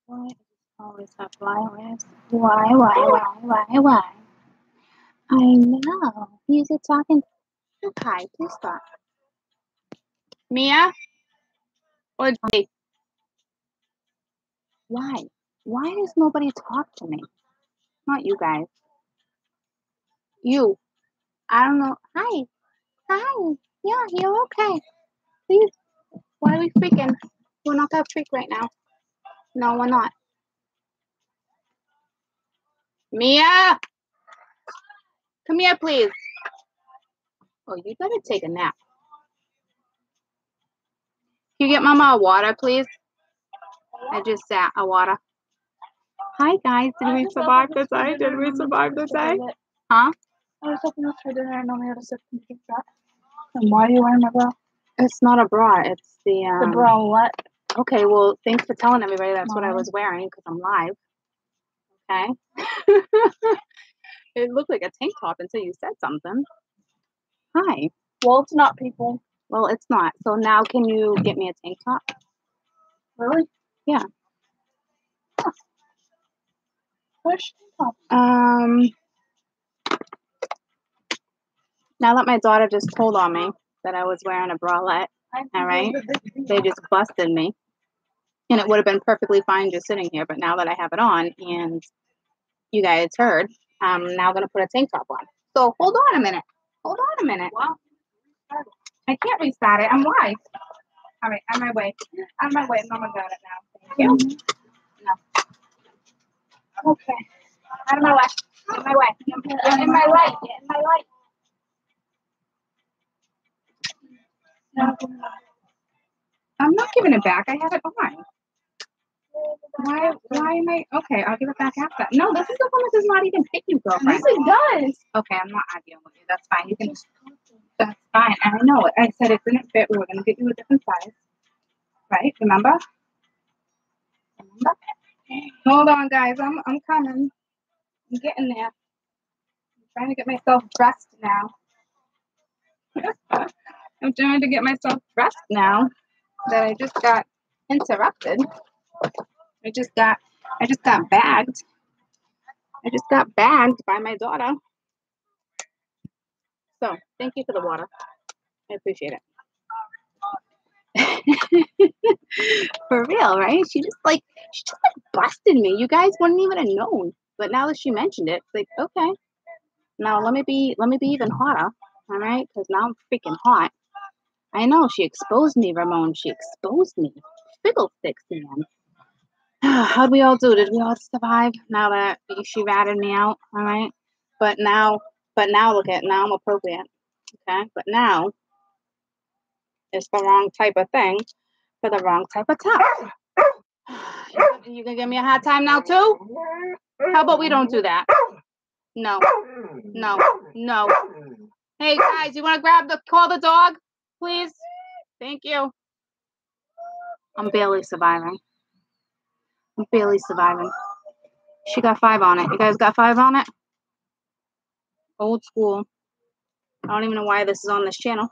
Why always have violence? Why? I know. He's a talking. Hi, please stop. Mia? Or Jake? Why? Why does nobody talk to me? Not you guys. You. I don't know. Hi. Hi. Yeah, you're okay. Please. Why are we freaking? We're not gonna freak right now. No, we're not. Mia! Come here, please. Oh, you better take a nap. Can you get Mama a water, please? I just sat a water. Hi, guys. Did we survive the day? Did we survive the day? Huh? I was hoping for dinner and only had a sip and keep that. And why are you wearing my bra? It's not a bra. It's the bralette. Okay, well, thanks for telling everybody that's what I was wearing because I'm live. Okay. It looked like a tank top until you said something. Hi. Well, it's not, people. Well, it's not. So now can you get me a tank top? Really? Yeah. Huh. Which tank top? Now that my daughter just told on me that I was wearing a bralette, all right, they just busted me. And it would have been perfectly fine just sitting here, but now that I have it on and you guys heard, I'm now going to put a tank top on. So hold on a minute. Hold on a minute. Wow. I can't restart it. I'm live. All right, on my way. On my way. Mama got it now. Thank you. No. Okay. Out of my way. Out of my way. Get in my way. Get in my way. I'm not giving it back. I have it on. Why am I? Okay, I'll give it back after. No, this is the one that does not even fit you, girlfriend. Yes, it does. Okay, I'm not arguing with you. That's fine. You can. That's fine. I know it. I said it didn't fit. We were going to get you a different size. Right? Remember? Hold on, guys. I'm coming. I'm getting there. I'm trying to get myself dressed now. I'm trying to get myself dressed now that I just got interrupted. I just got bagged. I just got bagged by my daughter. So thank you for the water. I appreciate it. For real, right? She just busted me. You guys wouldn't even have known. But now that she mentioned it, it's like, okay. Now let me be even hotter. All right? Because now I'm freaking hot. I know she exposed me, Ramon. She exposed me. Fiddlesticks, man. How'd we all do? Did we all survive? Now that she ratted me out, all right? But now look at now I'm appropriate. Okay? But now it's the wrong type of thing for the wrong type of time. You gonna give me a hard time now too? How about we don't do that? No. Hey guys, you wanna call the dog, please? Thank you. I'm barely surviving. She got 5 on it. You guys got 5 on it? Old school. I don't even know why this is on this channel.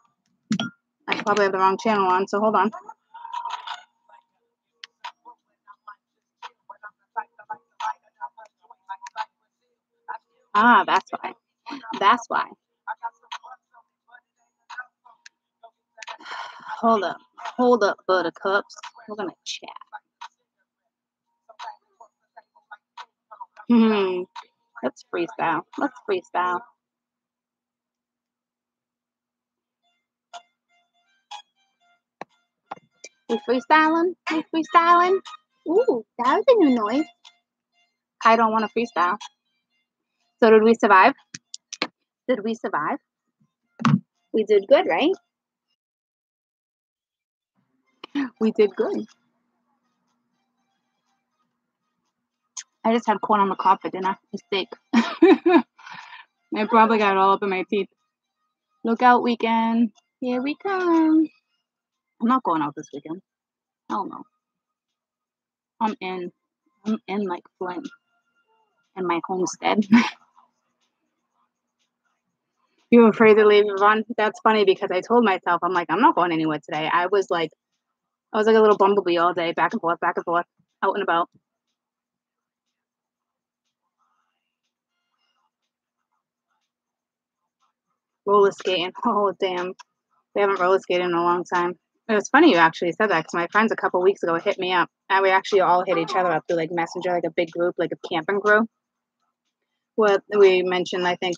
I probably have the wrong channel on, so hold on. Ah, that's why. That's why. Hold up, buttercups. We're gonna chat. Let's freestyle. We freestyling? Ooh, that was a new noise. I don't want to freestyle. So did we survive? We did good, right? We did good. I just had corn on the cob for dinner. Mistake. I probably got it all up in my teeth. Look out, weekend. Here we come. I'm not going out this weekend. Hell no. I'm in like Flint in my homestead. You were afraid to leave, Yvonne? That's funny because I told myself, I'm like, I'm not going anywhere today. I was like a little bumblebee all day, back and forth, out and about. Roller skating. Oh, damn. They haven't roller skated in a long time. It was funny you actually said that because my friends a couple weeks ago hit me up. And we actually all hit each other up through like Messenger, like a big group, like a camping group. What we mentioned, I think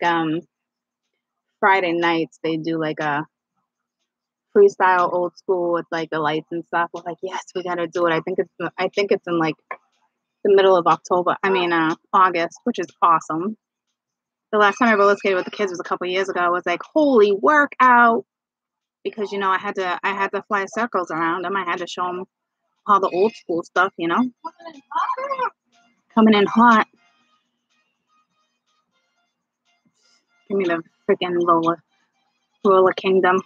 Friday nights they do like a freestyle old school with like the lights and stuff. We're like, yes, we gotta do it. I think it's in like the middle of October. I mean August, which is awesome. The last time I roller skated with the kids was a couple years ago. I was like, holy workout. Because I had to fly circles around them. I had to show them all the old school stuff, coming in hot. Give me the freaking roller kingdom,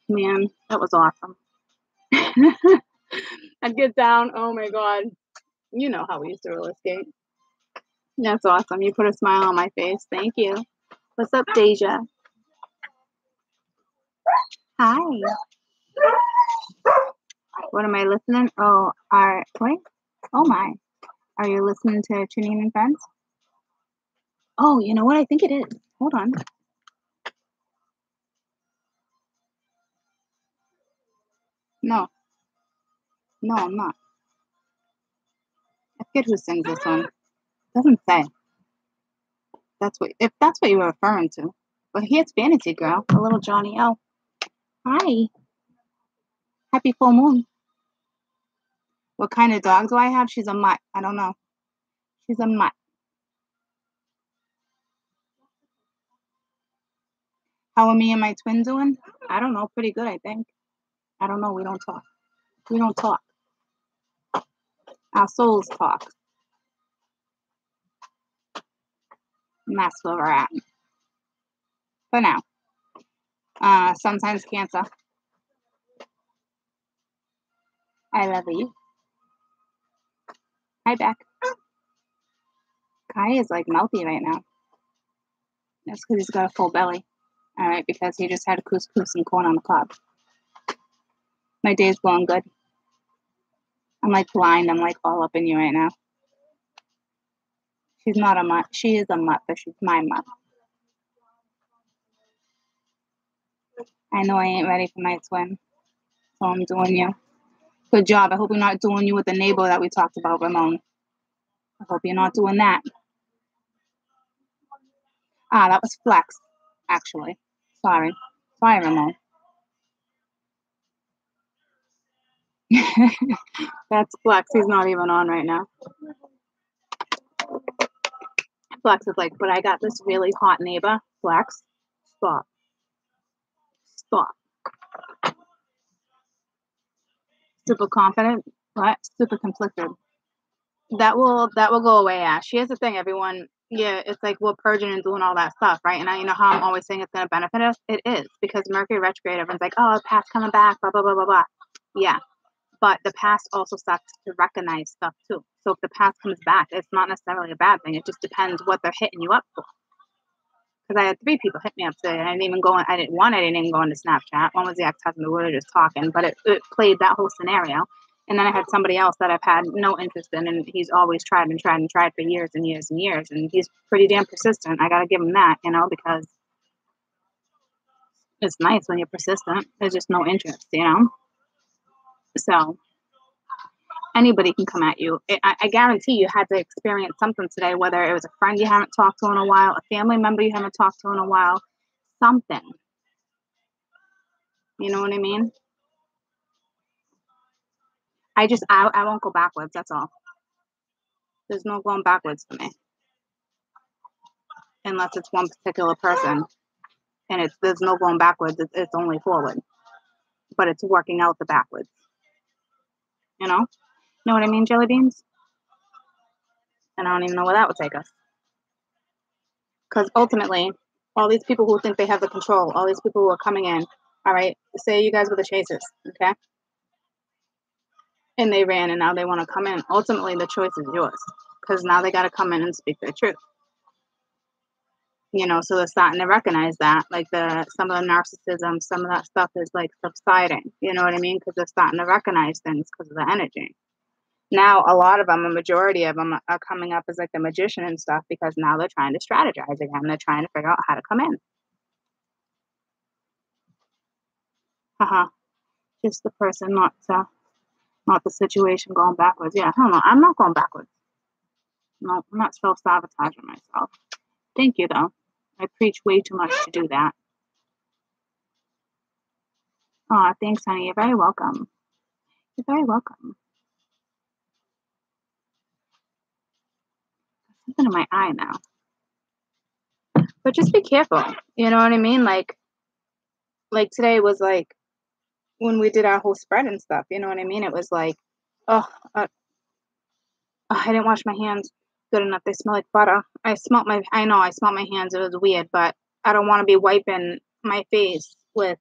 man. That was awesome. I'd get down. Oh my god, you know how we used to roller skate. That's awesome. You put a smile on my face. Thank you. What's up, Deja? Hi. What am I listening? Oh, wait. Oh my. Are you listening to Martinis and Venus? Oh, you know what? I think it is. Hold on. No, I'm not. I forget who sings this one. It doesn't say. If that's what you were referring to. But here's Fantasy Girl, a little Johnny O. Hi. Happy full moon. What kind of dog do I have? She's a mutt. I don't know. She's a mutt. How are me and my twin doing? I don't know. Pretty good, I think. I don't know. We don't talk. We don't talk. Our souls talk. And that's where we're at. For now. Sometimes Cancer. I love you. Hi, Beck. Kai is like melty right now. That's because he's got a full belly. All right, because he just had couscous and corn on the cob. My day's going good. I'm like blind. I'm like all up in you right now. She's not a mutt. She is a mutt, but she's my mutt. I know I ain't ready for my twin, so I'm doing you. Good job. I hope we're not doing you with the neighbor that we talked about, Ramon. I hope you're not doing that. That was Flex, actually. Sorry, Ramon. That's Flex. He's not even on right now. Flex is like, but I got this really hot neighbor. Flex, stop. Super confident, what? Super conflicted. That will go away, Ash. Here's the thing, everyone. Yeah, it's like we're purging and doing all that stuff, right? And you know how I'm always saying it's going to benefit us? It is, because Mercury retrograde, everyone's like, oh, the past coming back, blah, blah, blah, blah, blah. Yeah, but the past also starts to recognize stuff too. So if the past comes back, it's not necessarily a bad thing. It just depends what they're hitting you up for. Because I had 3 people hit me up today. I didn't even go into Snapchat. One was the ex-husband. We were just talking, but it played that whole scenario. And then I had somebody else that I've had no interest in, and he's always tried for years and years and years, and he's pretty damn persistent. I gotta give him that, because it's nice when you're persistent. There's just no interest, So anybody can come at you. I guarantee you had to experience something today, whether it was a friend you haven't talked to in a while, a family member you haven't talked to in a while, something. You know what I mean? I won't go backwards. That's all. There's no going backwards for me. Unless it's one particular person. And there's no going backwards. It's only forward. But it's working out the backwards. You know? Know what I mean, jelly beans? And I don't even know where that would take us. Because ultimately, all these people who think they have the control, all these people who are coming in, all right, say you guys were the chasers, okay? And they ran and now they want to come in. Ultimately, the choice is yours. Because now they got to come in and speak their truth. So they're starting to recognize that, like some of the narcissism, some of that stuff is like subsiding. You know what I mean? Because they're starting to recognize things because of the energy. Now, a lot of them, a majority of them are coming up as like the magician and stuff because now they're trying to strategize again. They're trying to figure out how to come in. Haha. Just the person, not the situation going backwards. Yeah, hell no, I'm not going backwards. No, I'm not self-sabotaging myself. Thank you, though. I preach way too much to do that. Aw, thanks, honey. You're very welcome. You're very welcome. Something in my eye now. But just be careful. You know what I mean? Like today was like when we did our whole spread and stuff. You know what I mean? It was like, oh, I didn't wash my hands good enough. They smell like butter. I smelt my hands. It was weird, but I don't want to be wiping my face with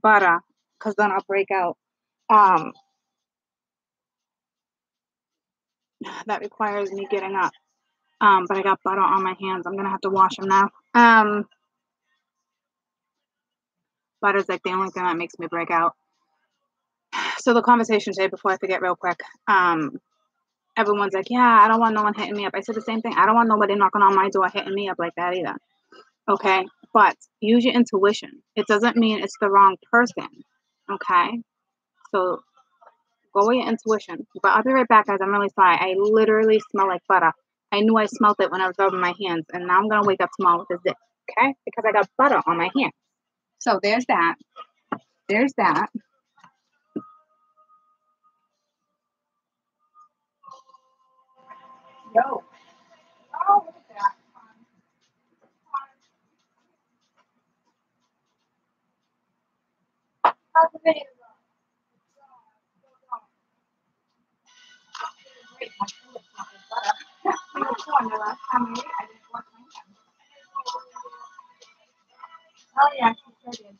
butter because then I'll break out. That requires me getting up. But I got butter on my hands. I'm gonna have to wash them now. Butter's like the only thing that makes me break out. So the conversation today, before I forget real quick, everyone's like, yeah, I don't want no one hitting me up. I said the same thing. I don't want nobody knocking on my door hitting me up like that either. Okay? But use your intuition. It doesn't mean it's the wrong person. Okay? So go with your intuition. But I'll be right back, guys. I'm really sorry. I literally smell like butter. I knew I smelled it when I was rubbing my hands. And now I'm going to wake up tomorrow with a zit. Okay? Because I got butter on my hands. So there's that. There's that. Yo. Oh, look at that. How's the video going? Great. My food is not as butter. The last time I ate, I didn't wash my hands. Oh, yeah, she sure did.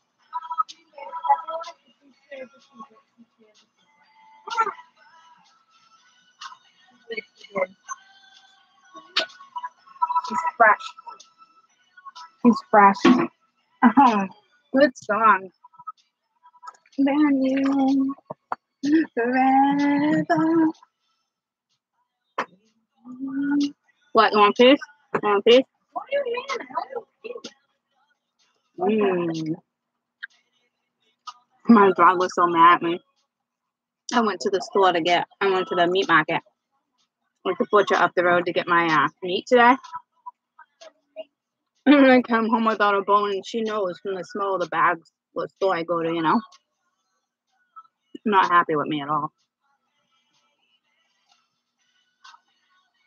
She's fresh. She's fresh. Oh, good song. Than you forever. What? You want peace? You want peace? What do you mean? My dog was so mad at me. I went to the meat market with the butcher up the road to get my meat today. And I come home without a bone, and she knows from the smell of the bags what store I go to, you know? Not happy with me at all.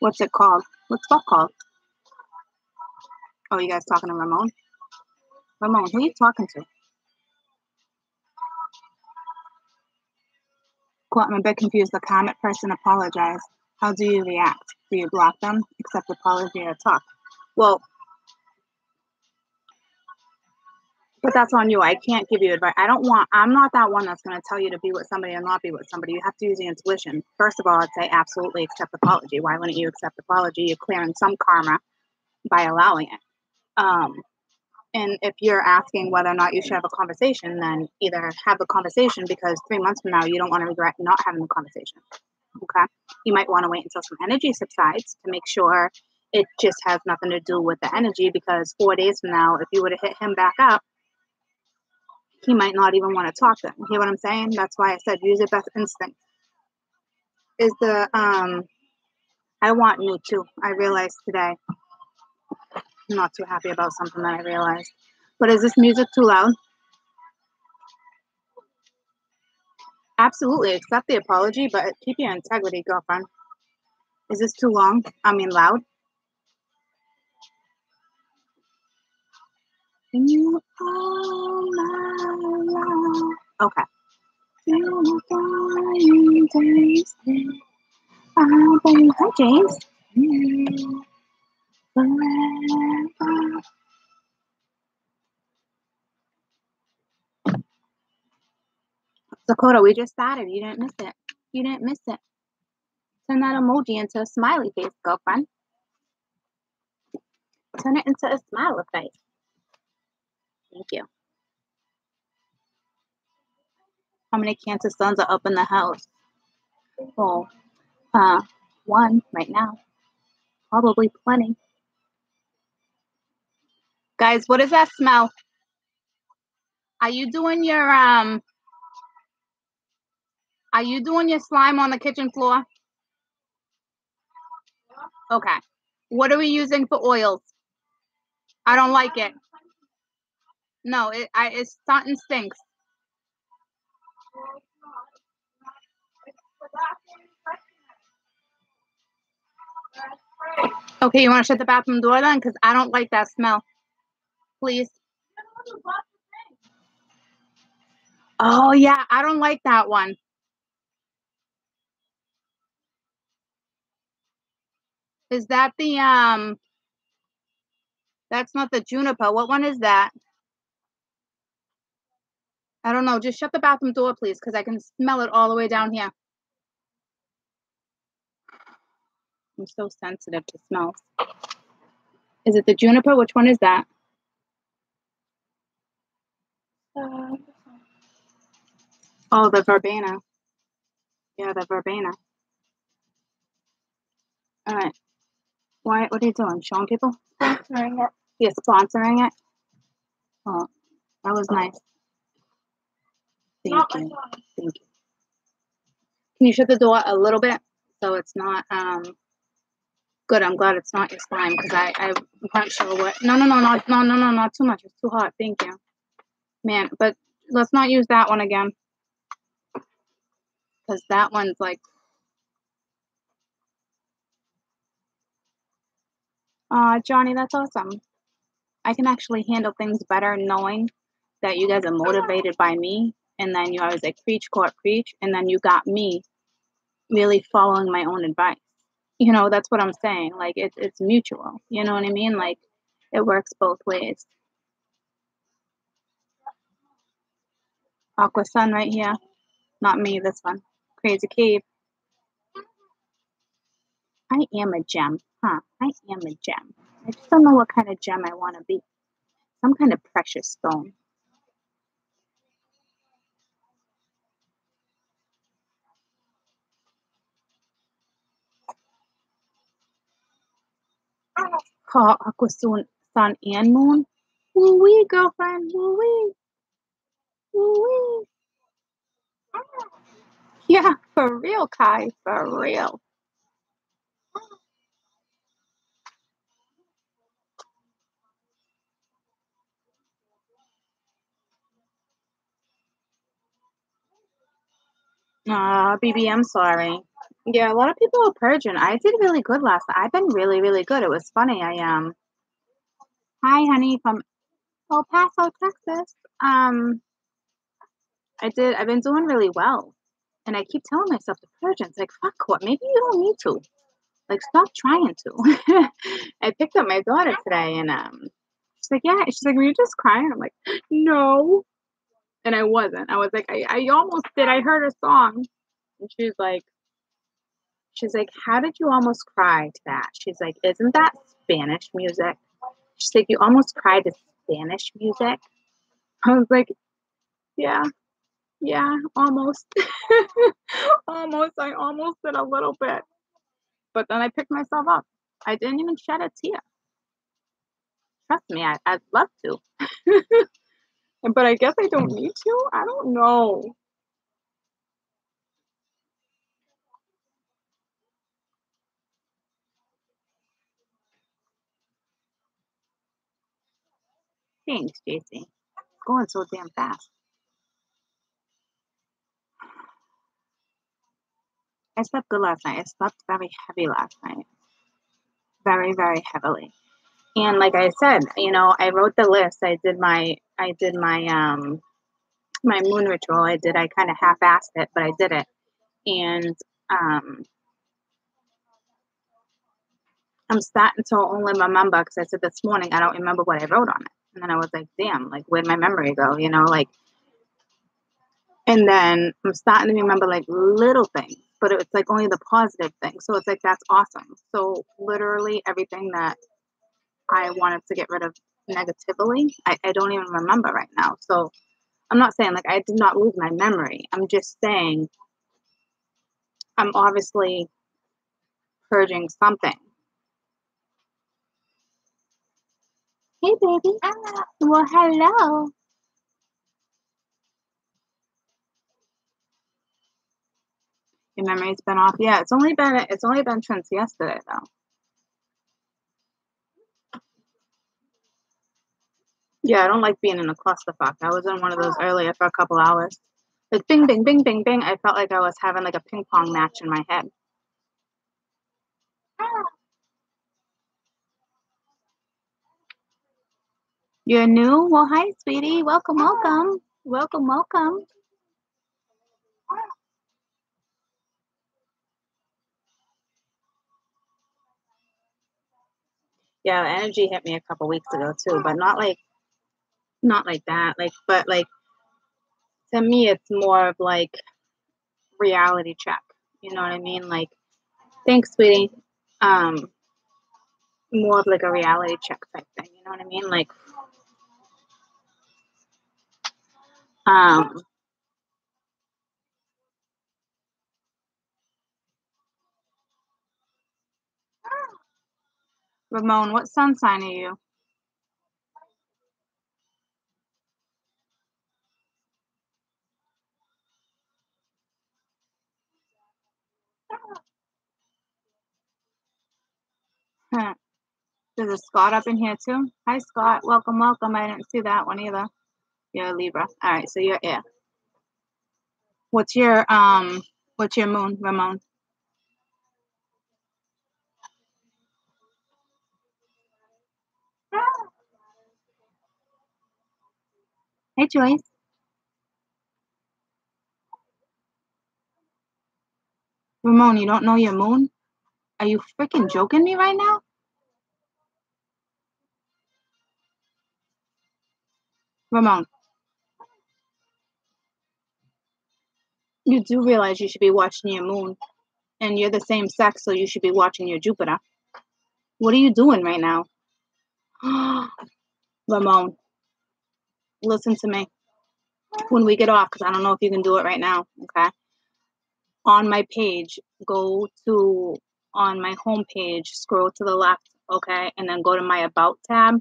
What's it called? What's that called? Oh, you guys talking to Ramon? Ramon, who are you talking to? Cool, I'm a bit confused. The comment person apologized. How do you react? Do you block them, accept apology, or talk? Well, but that's on you. I can't give you advice. I'm not that one that's going to tell you to be with somebody or not be with somebody. You have to use your intuition. First of all, I'd say absolutely accept apology. Why wouldn't you accept apology? You're clearing some karma by allowing it. And if you're asking whether or not you should have a conversation, then either have the conversation because 3 months from now, you don't want to regret not having the conversation. Okay. You might want to wait until some energy subsides to make sure it just has nothing to do with the energy, because 4 days from now, if you were to hit him back up, he might not even want to talk to him. You hear what I'm saying? That's why I said use your best instinct. Is the I want new too. I realized today. I'm not too happy about something that I realized. But is this music too loud? Absolutely accept the apology, but keep your integrity, girlfriend. Is this too long? I mean loud? You are my love. Okay. Hi, James. Dakota, we just started. You didn't miss it. You didn't miss it. Turn that emoji into a smiley face, girlfriend. Turn it into a smiley face. Thank you. How many Cancer suns are up in the house? Oh, one right now. Probably plenty. Guys, what does that smell? Are you doing your Are you doing your slime on the kitchen floor? Okay. What are we using for oils? I don't like it. No, it's something stinks. Okay, you want to shut the bathroom door then? Because I don't like that smell. Please. Oh, yeah, I don't like that one. Is that the, that's not the juniper. What one is that? I don't know. Just shut the bathroom door, please, because I can smell it all the way down here. I'm so sensitive to smells. Is it the juniper? Which one is that? Oh, the verbena. Yeah, the verbena. All right. What are you doing? Showing people? Sponsoring it. You're sponsoring it? Oh, that was nice. Thank you. Thank you. Can you shut the door a little bit so it's not good? I'm glad it's not your slime because I'm not sure what. No, not too much. It's too hot. Thank you, man. But let's not use that one again because that one's like. Johnny, that's awesome. I can actually handle things better knowing that you guys are motivated by me, and then you always like preach, court, preach, and then you got me really following my own advice. You know, that's what I'm saying. Like it's mutual. You know what I mean? Like it works both ways. Aqua Sun right here. Not me, this one. Crazy Cave. I am a gem. Huh. I am a gem. I just don't know what kind of gem I want to be. Some kind of precious stone. Aqua Sun and Moon. Woo wee, girlfriend. Woo wee. Woo wee. Yeah, for real, Kai. For real. BB, I'm sorry. Yeah, a lot of people are purging. I did really good last night. I've been really, really good. It was funny. Hi, honey, from El Paso, Texas. I've been doing really well. And I keep telling myself to purge. And it's like, fuck, what? Maybe you don't need to. Like, stop trying to. I picked up my daughter today and she's like, yeah. She's like, were you just crying? I'm like, no. And I wasn't. I was like, I almost did. I heard a song. And she's like, how did you almost cry to that? She's like, isn't that Spanish music? She's like, you almost cried to Spanish music? I was like, yeah, almost. Almost. I almost did a little bit. But then I picked myself up. I didn't even shed a tear. Trust me, I'd love to. But I guess I don't need to. I don't know. Thanks, JC. It's going so damn fast. I slept good last night. I slept very heavy last night. Very, very heavily. And like I said, you know, I wrote the list. I did my my moon ritual. I kind of half-assed it, but I did it. And I'm starting to only remember because I said this morning I don't remember what I wrote on it. And then I was like, damn, like where'd my memory go? You know, like. And then I'm starting to remember like little things, but it's like only the positive things. So it's like that's awesome. So literally everything that I wanted to get rid of negatively, I don't even remember right now. So I'm not saying like I did not lose my memory. I'm just saying I'm obviously purging something. Hey, baby. Well, hello. Your memory's been off. Yeah, it's only been since yesterday though. Yeah, I don't like being in a clusterfuck. I was in one of those earlier for a couple hours. Like bing, bing, bing, bing, bing. I felt like I was having like a ping pong match in my head. You're new? Well, hi, sweetie. Welcome, welcome. Welcome, welcome. Yeah, the energy hit me a couple weeks ago too, but not like that. But to me, it's more of like reality check. You know what I mean? Like, thanks, sweetie. More of like a reality check type thing. You know what I mean? Like, Ramon, what sun sign are you? Huh. There's a Scott up in here too. Hi, Scott. Welcome, welcome. I didn't see that one either. You're a Libra. All right, so you're air. What's your moon, Ramon? Hey, Joyce. Ramon, you don't know your moon? Are you freaking joking me right now? Ramon, you do realize you should be watching your moon, and you're the same sex, so you should be watching your Jupiter. What are you doing right now? Ramon, listen to me. When we get off, because I don't know if you can do it right now, okay? On my page, on my home page, scroll to the left, okay? And then go to my About tab.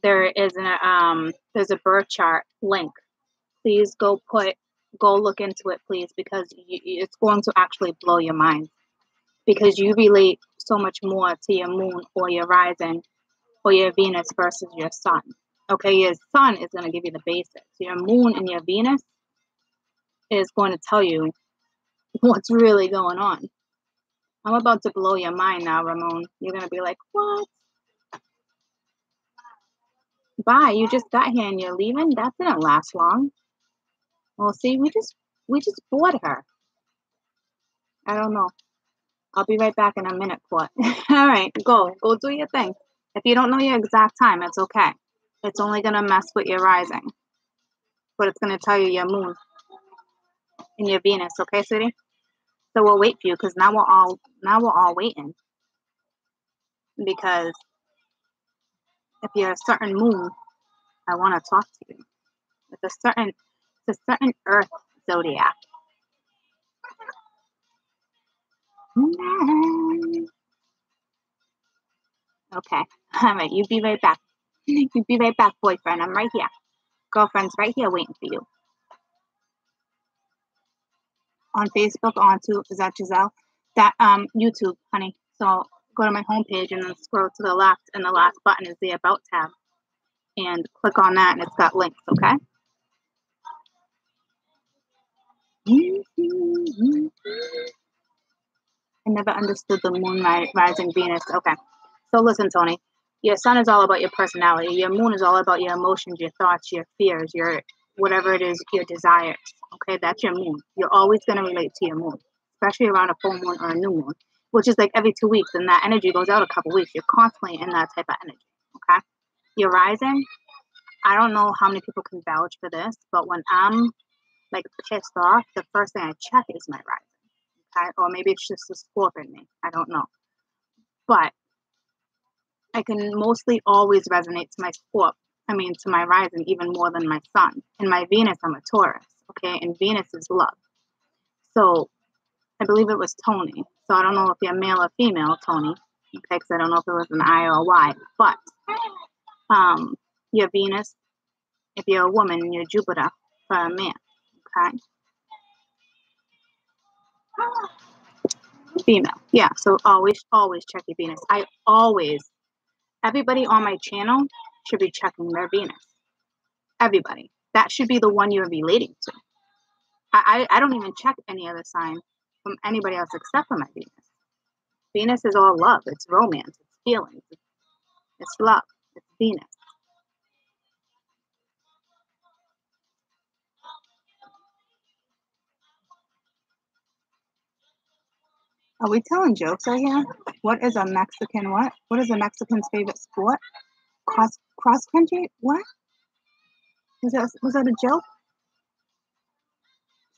There is there's a birth chart link. Please go look into it, please, because it's going to actually blow your mind. Because you relate so much more to your moon or your rising or your Venus versus your sun. Okay, your sun is going to give you the basics. Your moon and your Venus is going to tell you what's really going on. I'm about to blow your mind now, Ramon. You're going to be like, what? Bye, you just got here and you're leaving? That didn't last long. Well, see, we just bored her. I don't know. I'll be right back in a minute, Port. All right, go do your thing. If you don't know your exact time, it's okay. It's only going to mess with your rising. But it's going to tell you your moon and your Venus, okay, sweetie? So we'll wait for you because now we're all waiting. Because if you're a certain moon, I want to talk to you. It's a certain Earth zodiac. Okay. All right, you be right back. You be right back, boyfriend. I'm right here. Girlfriend's right here waiting for you. On Facebook, is that Giselle? That YouTube, honey. So go to my homepage and then scroll to the left, and the last button is the About tab. And click on that, and it's got links, okay? I never understood the moon rising Venus. Okay. So listen, Tony. Your sun is all about your personality. Your moon is all about your emotions, your thoughts, your fears, your whatever it is, your desires. Okay, that's your moon. You're always going to relate to your moon, especially around a full moon or a new moon, which is like every 2 weeks, and that energy goes out a couple weeks. You're constantly in that type of energy. Okay. Your rising, I don't know how many people can vouch for this, but when I'm like pissed off, the first thing I check is my rising. Okay, or maybe it's just the Scorpio in me. I don't know, but I can mostly always resonate to my to my rising even more than my sun. And my Venus, I'm a Taurus, okay? And Venus is love. So I believe it was Tony. So I don't know if you're male or female, Tony, okay? Because I don't know if it was an I or a Y. But your Venus, if you're a woman, and your Jupiter for a man, okay? Female. Yeah, so always check your Venus. Everybody on my channel should be checking their Venus. Everybody. That should be the one you're relating to. I don't even check any other sign from anybody else except for my Venus. Venus is all love. It's romance. It's feelings. It's love. It's Venus. Are we telling jokes right here? What is a Mexican what? What is a Mexican's favorite sport? Cross country? What? Was that a joke?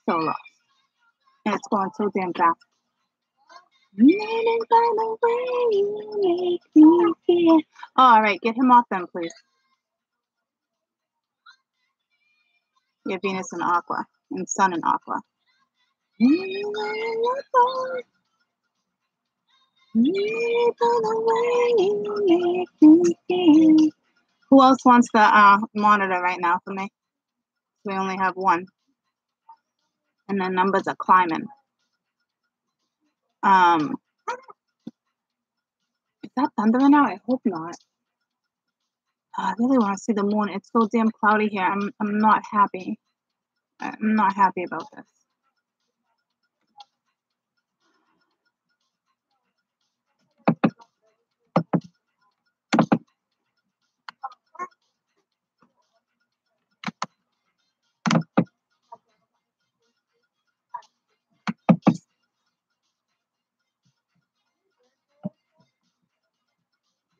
So lost. And it's going so damn fast. Oh, all right, get him off then, please. Yeah, Venus and Aqua, and Sun and Aqua. Who else wants the monitor right now for me? We only have one. And the numbers are climbing. Is that thundering out? I hope not. I really want to see the moon. It's so damn cloudy here. I'm not happy. I'm not happy about this.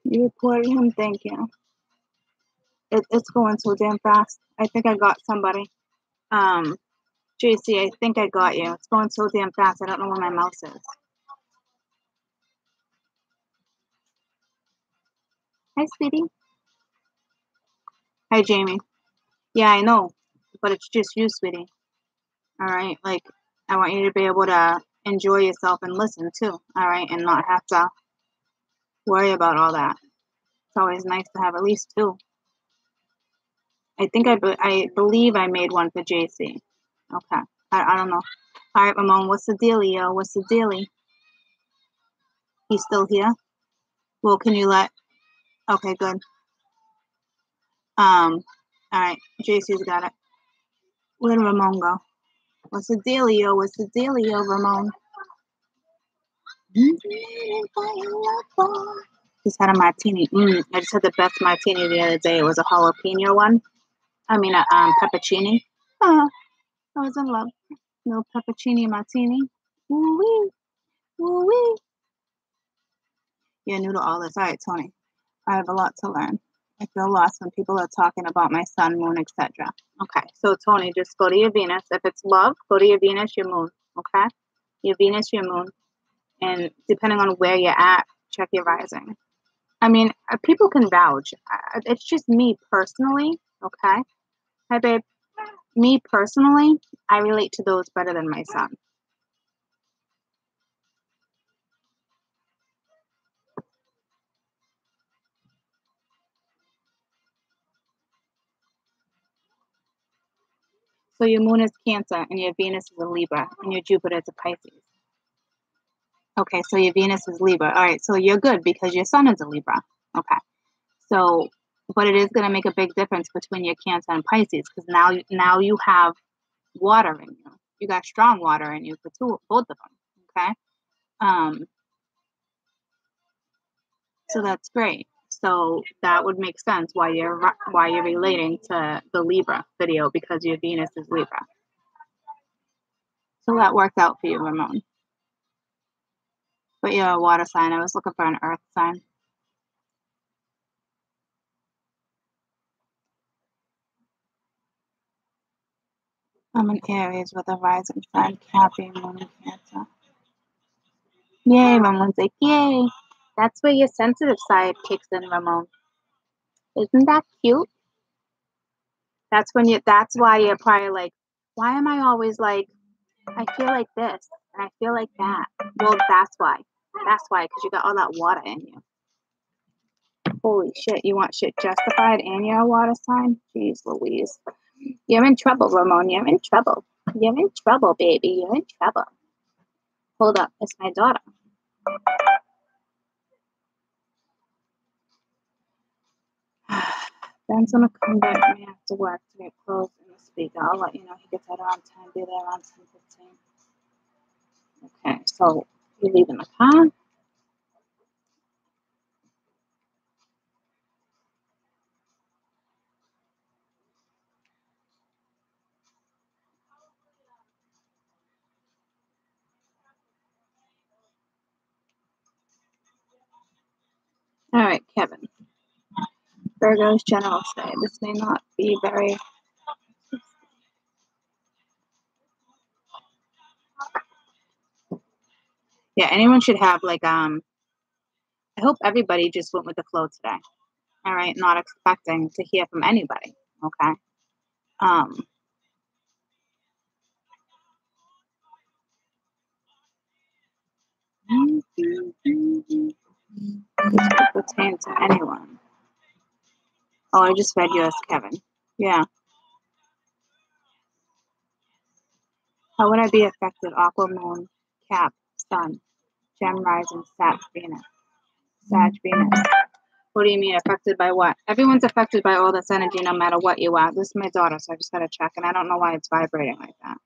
You reported him? Thank you. It's going so damn fast. I think I got somebody. JC, I think I got you. It's going so damn fast. I don't know where my mouse is. Hi, sweetie. Hi, Jamie. Yeah, I know. But it's just you, sweetie. All right? Like, I want you to be able to enjoy yourself and listen, too. All right? And not have to worry about all that. It's always nice to have at least two. I think I believe I made one for JC. Okay. I don't know. All right, Ramon, what's the dealio? What's the dealie? He's still here? Well, can you let... Okay, good. All right. JC's got it. Where did Ramon go? What's the dealio? What's the dealio, Ramon? Just had a martini. I just had the best martini the other day. It was a jalapeno one. I mean, a peppercini. Oh, I was in love. No peppercini martini. Woo-wee. Woo-wee. You're new to all this. All right, Tony. I have a lot to learn. I feel lost when people are talking about my sun, moon, etc. Okay, so Tony, just go to your Venus. If it's love, go to your Venus, your moon. Okay? Your Venus, your moon. And depending on where you're at, check your rising. I mean, people can vouch. It's just me personally, okay? Hi, babe. Me personally, I relate to those better than my sun. So your moon is Cancer, and your Venus is a Libra, and your Jupiter is a Pisces. Okay, so your Venus is Libra. All right, so you're good because your sun is a Libra. Okay. So, but it is going to make a big difference between your Cancer and Pisces because now you have water in you. You got strong water in you for both of them. Okay. So that's great. So that would make sense why you're relating to the Libra video because your Venus is Libra. So that worked out for you, Ramon. But you're a water sign. I was looking for an earth sign. I'm an Aries with a rising sign, Capricorn, moon, and Cancer. Yay, Ramon's like, yay. That's where your sensitive side kicks in, Ramon. Isn't that cute? That's why you're probably like, why am I always like, I feel like this and I feel like that. Well, that's why. That's why, because you got all that water in you. Holy shit, you want shit justified and you're a water sign? Jeez Louise. You're in trouble, Ramon. You're in trouble. You're in trouble, baby. You're in trouble. Hold up, it's my daughter. Ben's gonna come back to me after work to get clothes in the speaker. I'll let you know he gets out around 10, be there around 10:15. Okay, so you leave in the car. All right, Kevin. Virgo's general say this may not be very. Yeah, anyone should have like I hope everybody just went with the flow today. All right, not expecting to hear from anybody. Okay. This could pertain to anyone. Oh, I just read yours, Kevin. Yeah. How would I be affected? Aqua, moon, Cap, sun, Gem, rising, Sag, Venus. Sag, Venus. What do you mean affected by what? Everyone's affected by all this energy no matter what you are. This is my daughter, so I just gotta check, and I don't know why it's vibrating like that.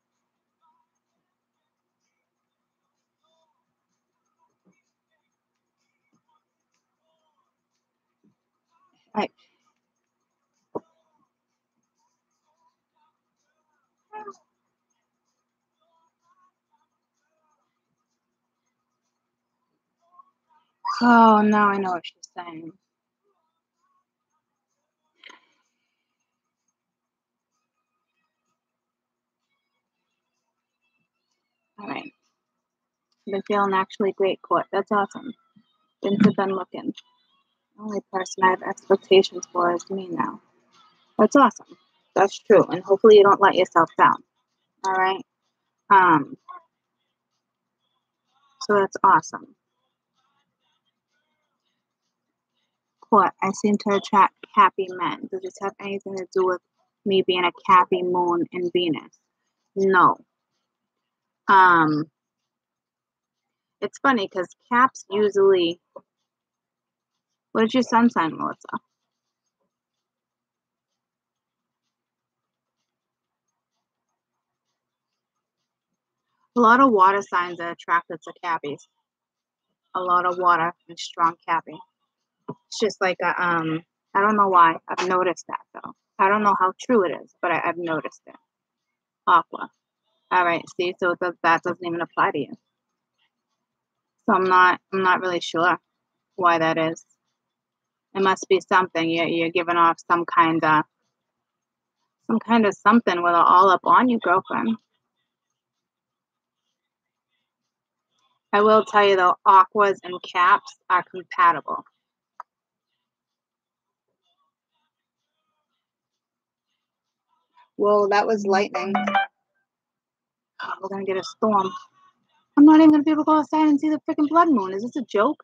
Oh, now I know what she's saying. All right. Been feeling actually great, Court. That's awesome. Things have been looking. The only person I have expectations for is me now. That's awesome. That's true. And hopefully you don't let yourself down. All right. So that's awesome. Court, I seem to attract happy men. Does this have anything to do with me being a Cappy moon in Venus? No. It's funny because Caps usually. What is your sun sign, Melissa? A lot of water signs are attracted to Cappies. A lot of water and strong Cappy. It's just like a I don't know why. I've noticed that though. I don't know how true it is, but I've noticed it. Aqua. All right. See, so that doesn't even apply to you. So I'm not really sure why that is. It must be something. You're giving off some kind of something with it all up on you, girlfriend. I will tell you though, aquas and caps are compatible. Well, that was lightning. Oh, we're gonna get a storm. I'm not even gonna be able to go outside and see the freaking blood moon. Is this a joke?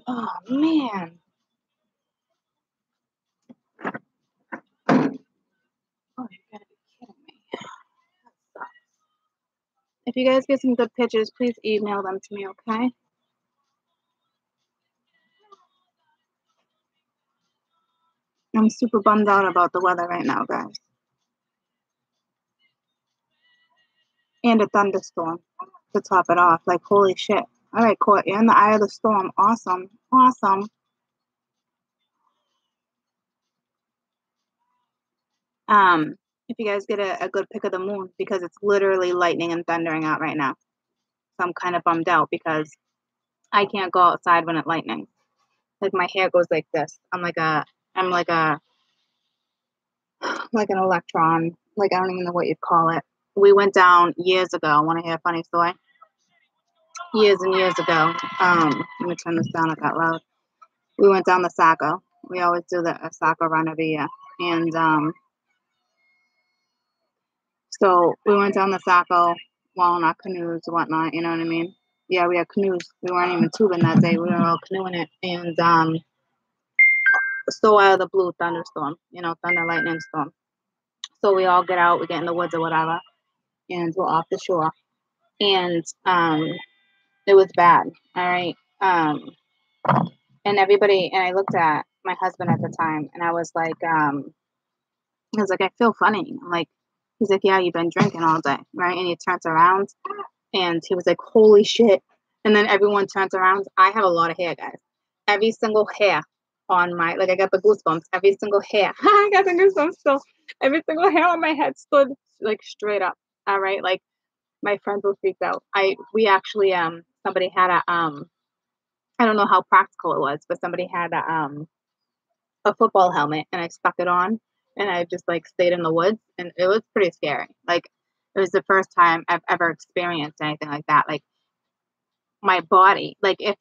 Oh man. Oh, you gotta be kidding me. That sucks. If you guys get some good pictures, please email them to me, okay? I'm super bummed out about the weather right now, guys. And a thunderstorm to top it off. Like, holy shit. All right, Court, you're in the eye of the storm. Awesome. Awesome. If you guys get a good pic of the moon, because it's literally lightning and thundering out right now. So I'm kind of bummed out because I can't go outside when it's lightning. Like my hair goes like this. I'm like an electron. Like I don't even know what you'd call it. We went down years ago. Want to hear a funny story? Years and years ago. Let me turn this down. It got loud. We went down the Saco. We always do the Saco run every year, and so we went down the Saco while in our canoes and whatnot. You know what I mean? Yeah, we had canoes. We weren't even tubing that day. We were all canoeing it, and so out of the blue thunderstorm. You know, thunder lightning storm. So we all get out. We get in the woods or whatever. and we're off the shore. And it was bad. All right. And everybody, and I looked at my husband at the time, and I was like, I feel funny. I'm like, he's like, yeah, you've been drinking all day, right? And he turns around, and he was like, holy shit. And then everyone turns around. I have a lot of hair, guys. Every single hair on my, like, I got the goosebumps. Every single hair. I got the goosebumps still. Every single hair on my head stood like straight up. All right. Like, my friends were freaked out. We actually, somebody had I don't know how practical it was, but somebody had a football helmet, and I stuck it on, and I just like stayed in the woods, and it was pretty scary. Like, it was the first time I've ever experienced anything like that. Like, my body, like, if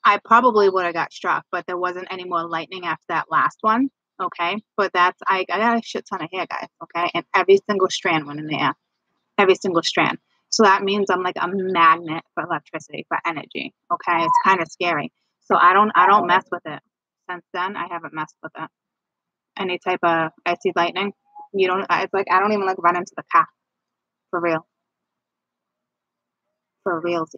I probably would have got struck, but there wasn't any more lightning after that last one. Okay. But I got a shit ton of hair, guys. Okay. And every single strand went in the air. Every single strand. So that means I'm like a magnet for electricity, for energy. Okay. It's kind of scary. So I don't mess with it. Since then, I haven't messed with it. Any type of, I see lightning. It's like, I don't even like run into the car. For real. For realsies.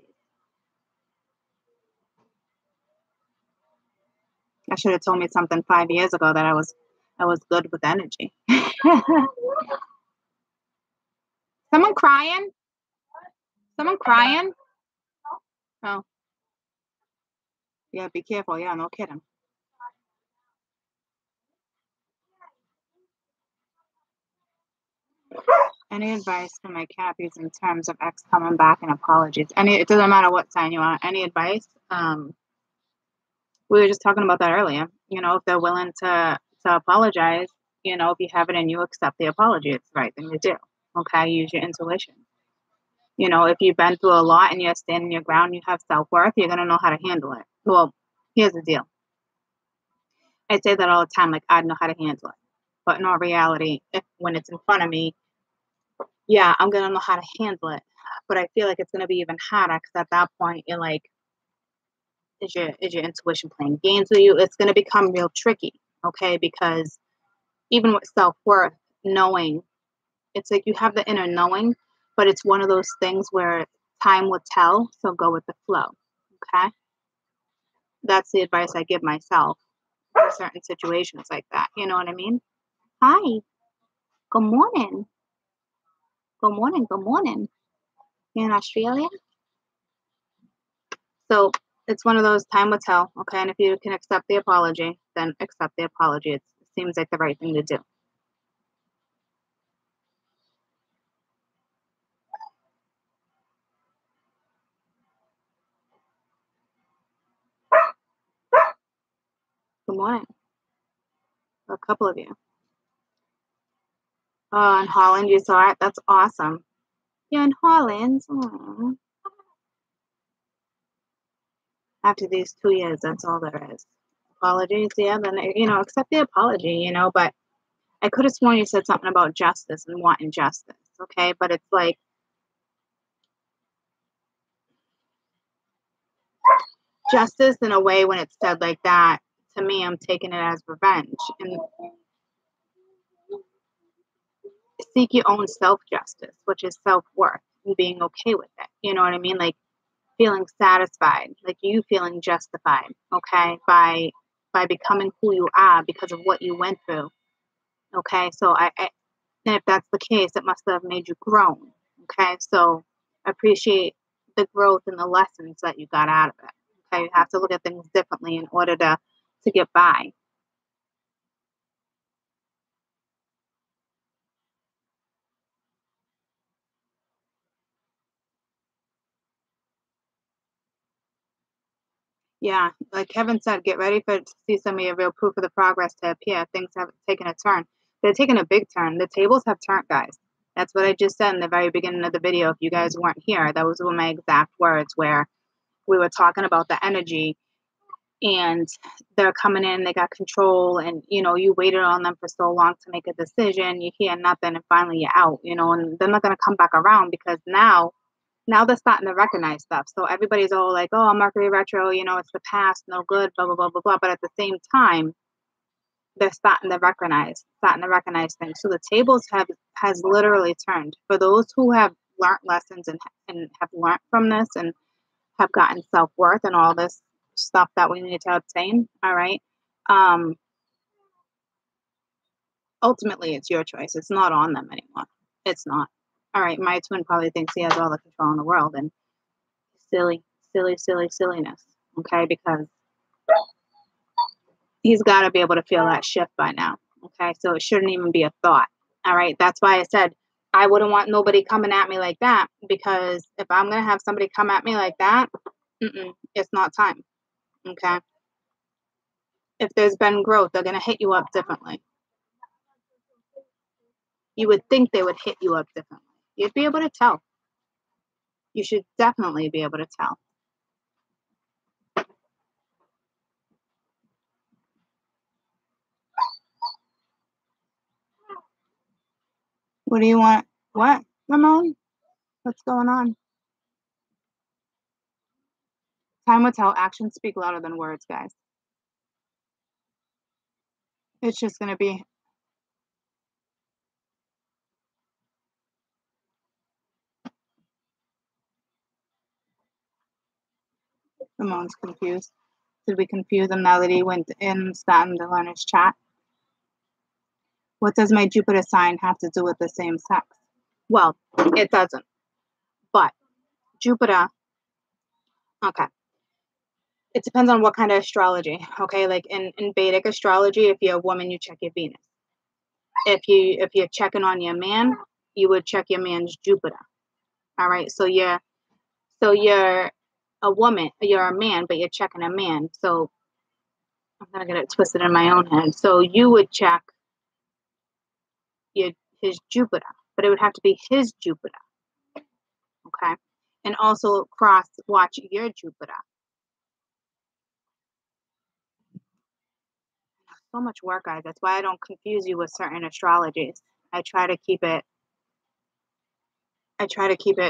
I should have told me something 5 years ago that I was good with energy. Someone crying? Someone crying? Oh. Yeah, be careful. Yeah, no kidding. Any advice for my Cappies in terms of ex coming back and apologies? It doesn't matter what sign you are. Any advice? We were just talking about that earlier. If they're willing to apologize, if you have it and you accept the apology, it's the right thing to do. Okay, use your intuition. If you've been through a lot and you're standing your ground, you have self-worth, you're gonna know how to handle it. Well, here's the deal. I say that all the time, like, I know how to handle it. But in all reality, when it's in front of me, yeah, I'm gonna know how to handle it. But I feel like it's gonna be even harder because at that point you're like, is your intuition playing games with you? It's gonna become real tricky, okay? Because even with self-worth, knowing, it's like you have the inner knowing, but it's one of those things where time will tell, so go with the flow. Okay? That's the advice I give myself for certain situations like that. You know what I mean? Hi. Good morning. Good morning. Good morning. You're in Australia? So it's one of those, time will tell. Okay. And if you can accept the apology, then accept the apology. It seems like the right thing to do. Good morning. A couple of you. Oh, in Holland, you saw it? That's awesome. You're in Holland. Aww. After these 2 years, that's all there is. Apologies, yeah, then, accept the apology, but I could have sworn you said something about justice and wanting justice, okay? But it's like, justice in a way, when it's said like that, to me, I'm taking it as revenge. And seek your own self-justice, which is self-worth and being okay with it. You know what I mean? Like, feeling satisfied, like you feeling justified, okay, by becoming who you are because of what you went through. Okay, so and if that's the case, it must have made you grown. Okay, so appreciate the growth and the lessons that you got out of it. Okay, you have to look at things differently in order to get by. Yeah, like Kevin said, get ready to see some of your real proof of the progress to appear. Things have taken a turn. They're taking a big turn. The tables have turned, guys. That's what I just said in the very beginning of the video. If you guys weren't here, that was one of my exact words, where we were talking about the energy, and they're coming in, they got control, and you waited on them for so long to make a decision, you hear nothing, and finally you're out, and they're not going to come back around, because now they're starting to recognize stuff. So everybody's all like, oh, Mercury retro, it's the past, no good, blah blah blah blah blah. But at the same time, they're starting to recognize things. So the tables has literally turned for those who have learned lessons and have learned from this and have gotten self-worth and all this stuff that we need to obtain. All right. Ultimately, it's your choice. It's not on them anymore. It's not. All right. My twin probably thinks he has all the control in the world, and silliness. Okay, because he's got to be able to feel that shift by now. Okay, so it shouldn't even be a thought. All right, that's why I said I wouldn't want nobody coming at me like that, because if I'm gonna have somebody come at me like that, it's not time. Okay, if there's been growth, they're gonna hit you up differently. You would think they would hit you up differently. You'd be able to tell. You should definitely be able to tell. What do you want? What, Ramon? What's going on? Time will tell. Actions speak louder than words, guys. It's just going to be. Ramon's confused. Did we confuse him now that he went in, starting to learn his chat? What does my Jupiter sign have to do with the same sex? Well, it doesn't. But Jupiter, okay. It depends on what kind of astrology. Okay, like in Vedic astrology, if you're a woman, you check your Venus. If you're checking on your man, you would check your man's Jupiter. All right, so you're a woman, you're a man, but you're checking a man. So I'm gonna get it twisted in my own head. So you would check his Jupiter, but it would have to be his Jupiter. Okay, and also cross watch your Jupiter. So much work, guys. That's why I don't confuse you with certain astrologies. I try to keep it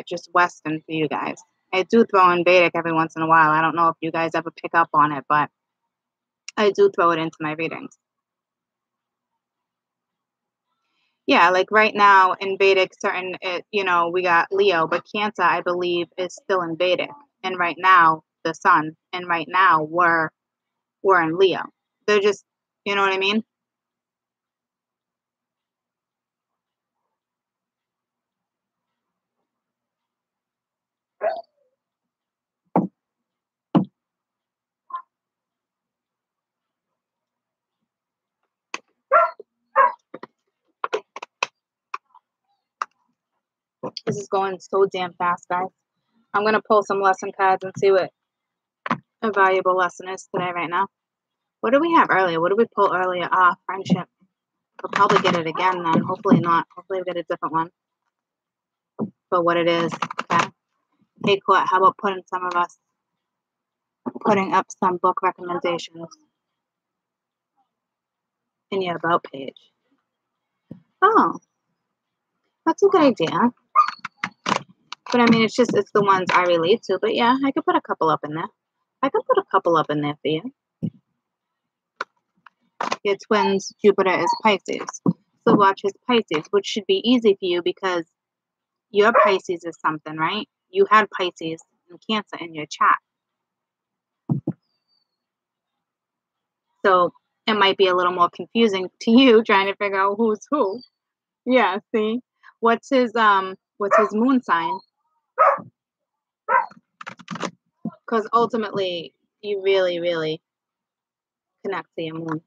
just Western for you guys. I do throw in Vedic every once in a while. I don't know if you guys ever pick up on it, but I do throw it into my readings. Yeah, like right now in Vedic, we got Leo, but Cancer, I believe, is still in Vedic. And right now, the sun, and right now we're in Leo. They're just, you know what I mean? This is going so damn fast, guys. I'm going to pull some lesson cards and see what a valuable lesson is today right now. What did we have earlier? What did we pull earlier? Friendship. We'll probably get it again then. Hopefully not. Hopefully we'll get a different one for what it is. Okay. Hey, Court, how about putting up some book recommendations in your About page? Oh, that's a good idea. But I mean, it's the ones I relate to. But yeah, I could put a couple up in there. For you. Your twin's Jupiter is Pisces. So watch his Pisces, which should be easy for you because your Pisces is something, right? You had Pisces and Cancer in your chat. So it might be a little more confusing to you trying to figure out who's who. Yeah, see? What's his moon sign? Because ultimately you really, really connect to your moon.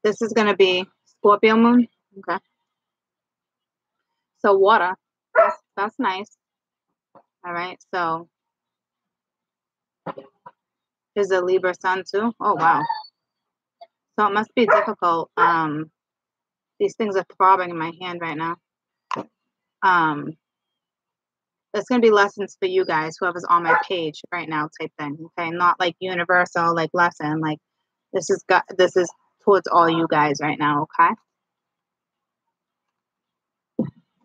This is going to be Scorpio moon. Okay. So water. That's nice. All right. So there's a Libra sun too. Oh, wow. So it must be difficult. These things are throbbing in my hand right now. That's going to be lessons for you guys, whoever's on my page right now type thing. Okay. Not like universal, like lesson. Like this is towards all you guys right now. Okay.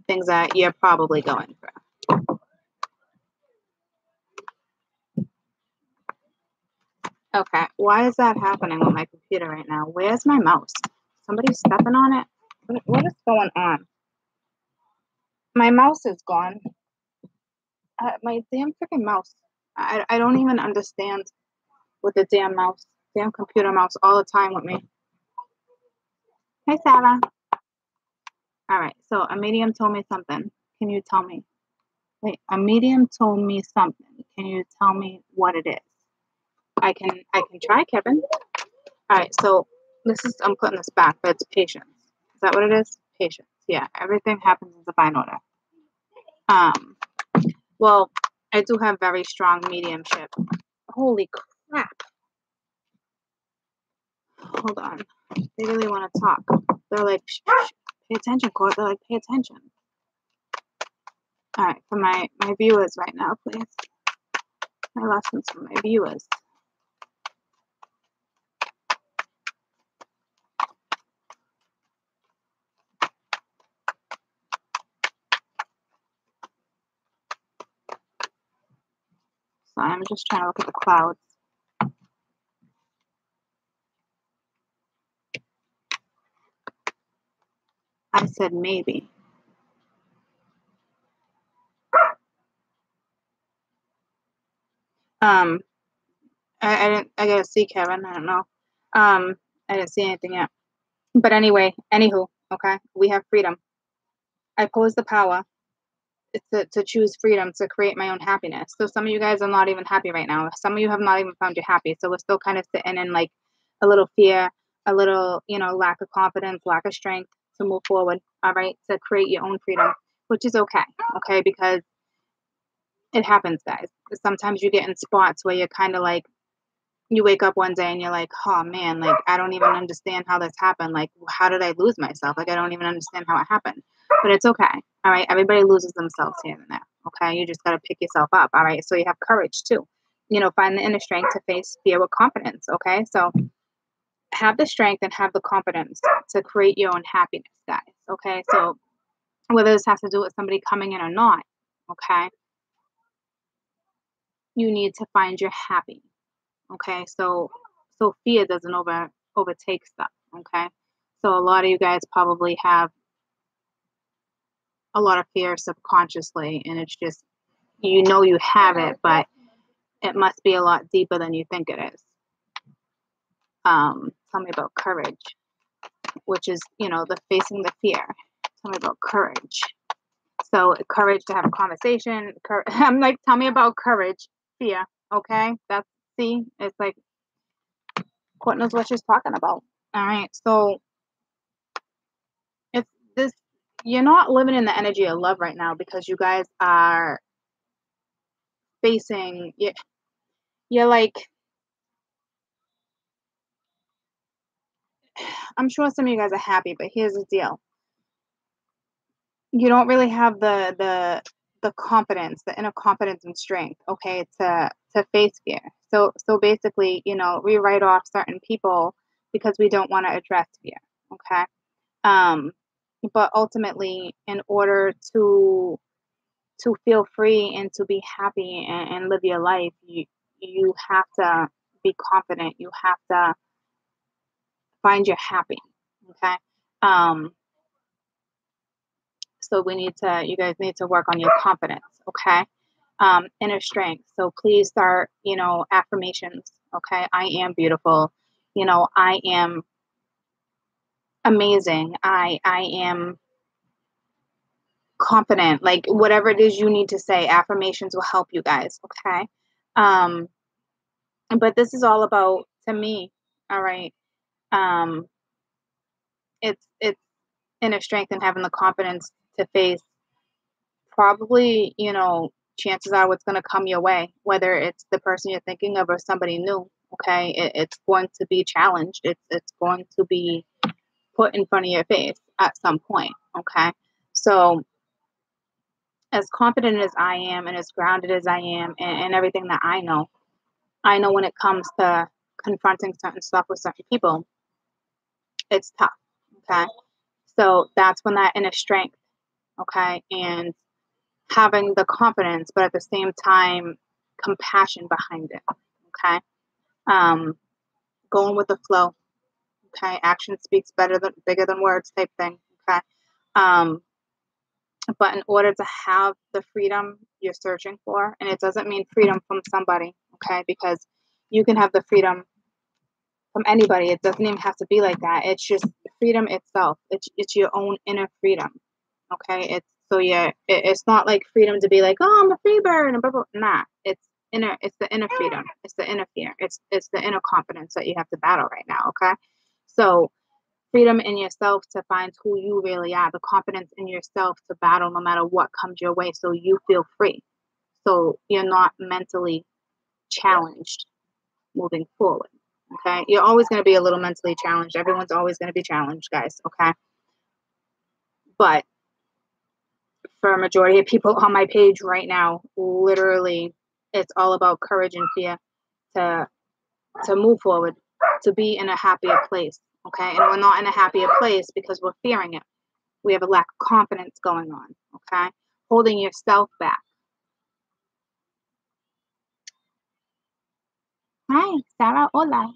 things that you're probably going through. Okay, why is that happening with my computer right now? Where's my mouse? Somebody stepping on it? What is going on? My mouse is gone. My damn freaking mouse. I don't even understand with the damn mouse. Damn computer mouse all the time with me. Hey, Sarah. All right, so a medium told me something. Can you tell me? Wait, a medium told me something. Can you tell me what it is? I can try, Kevin. All right, so I'm putting this back, but it's patience. Is that what it is? Patience. Yeah, everything happens in divine order. Well, I do have very strong mediumship. Holy crap. Hold on. They really want to talk. They're like, shh, pay attention, Court. They're like, pay attention. All right, for my viewers right now, please. My lessons for my viewers. So I'm just trying to look at the clouds. I said maybe. I gotta see Kevin. I don't know. I didn't see anything yet. But anyway, anywho, okay, we have freedom. I pose the power to choose freedom to create my own happiness. So some of you guys are not even happy right now. Some of you have not even found you happy. So we're still kind of sitting in like a little fear, a little, lack of confidence, lack of strength to move forward. All right, to create your own freedom, which is okay. Okay, because it happens, guys. Sometimes you get in spots where you're kind of like, you wake up one day and you're like, oh man, like I don't even understand how this happened. Like, how did I lose myself? Like, I don't even understand how it happened. But it's okay. All right. Everybody loses themselves here and there. Okay. You just got to pick yourself up. All right. So you have courage too. Find the inner strength to face fear with confidence. Okay. So have the strength and have the confidence to create your own happiness, guys. Okay. So whether this has to do with somebody coming in or not, okay, you need to find your happy. Okay, so fear doesn't overtake stuff. Okay, so a lot of you guys probably have a lot of fear subconsciously, and it's just you have it, but it must be a lot deeper than you think it is. Tell me about courage, which is the facing the fear. Tell me about courage. So courage to have a conversation. I'm like, tell me about courage, fear. Okay, it's like Court knows what she's talking about. All right, so it's this. You're not living in the energy of love right now because you guys are facing. You're like, I'm sure some of you guys are happy, but here's the deal. You don't really have the confidence, the inner confidence and strength, okay, to face fear. So basically, we write off certain people because we don't want to address fear, okay? But ultimately, in order to feel free and to be happy and live your life, you have to be confident. You have to find your happy, okay? So you guys need to work on your confidence, okay? Inner strength. So please start, affirmations, okay? I am beautiful. I am amazing. I am confident. Like whatever it is you need to say, affirmations will help you guys, okay? But this is all about, to me, all right, it's inner strength and having the confidence to face probably, chances are what's going to come your way, whether it's the person you're thinking of or somebody new. Okay, it's going to be challenged. It's going to be put in front of your face at some point. Okay, so as confident as I am and as grounded as I am and everything that I know when it comes to confronting certain stuff with certain people, it's tough. Okay, so that's when that inner strength, okay? And having the confidence, but at the same time, compassion behind it, okay? Going with the flow, okay? Action speaks bigger than words type thing, okay? Um, but in order to have the freedom you're searching for, and it doesn't mean freedom from somebody, okay? Because you can have the freedom from anybody. It doesn't even have to be like that. It's just freedom itself. It's your own inner freedom, okay? It's so yeah. It's not like freedom to be like, oh, I'm a free bird and blah, blah. Nah, it's inner. It's the inner freedom. It's the inner fear. It's the inner confidence that you have to battle right now, okay? So freedom in yourself to find who you really are, the confidence in yourself to battle no matter what comes your way, so you feel free, so you're not mentally challenged moving forward. Okay, you're always going to be a little mentally challenged. Everyone's always going to be challenged, guys. Okay, but for a majority of people on my page right now, literally, it's all about courage and fear to move forward, to be in a happier place. Okay, and we're not in a happier place because we're fearing it. We have a lack of confidence going on. Okay, holding yourself back. Hi, Sarah. Hola.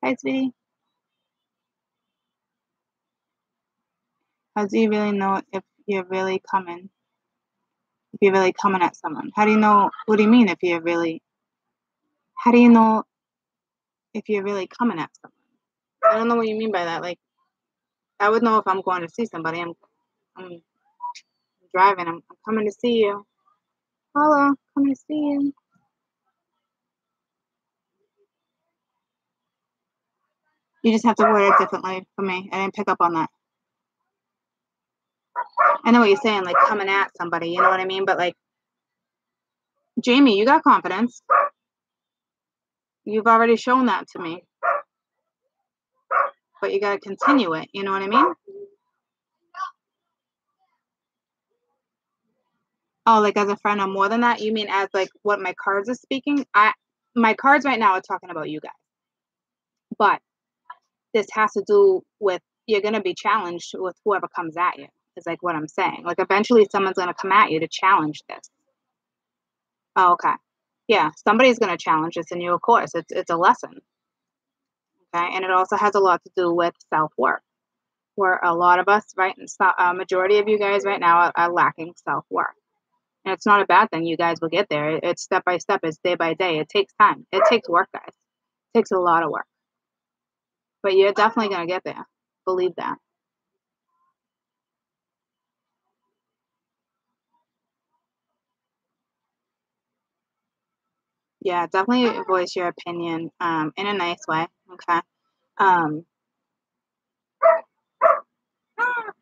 Hi, sweetie. How do you really know if you're really coming? If you're really coming at someone? How do you know? What do you mean if you're really? How do you know if you're really coming at someone? I don't know what you mean by that. Like, I would know if I'm going to see somebody. I'm driving. I'm coming to see you. Hello, coming to see you. You just have to word it differently for me. I didn't pick up on that. I know what you're saying, like coming at somebody. You know what I mean? But like, Jamie, you got confidence. You've already shown that to me. But you got to continue it. You know what I mean? Oh, like as a friend or more than that? You mean as like what my cards are speaking? My cards right now are talking about you guys. But this has to do with you're gonna be challenged with whoever comes at you, is like what I'm saying. Like eventually someone's gonna come at you to challenge this. Oh, okay. Yeah, somebody's gonna challenge this in you, of course. It's a lesson. Okay. And it also has a lot to do with self-worth. Where a lot of us, right, and a majority of you guys right now are lacking self-worth. And it's not a bad thing. You guys will get there. It's step by step. It's day by day. It takes time. It takes work, guys. It takes a lot of work. But you're definitely going to get there. Believe that. Yeah, definitely voice your opinion in a nice way. Okay. Um,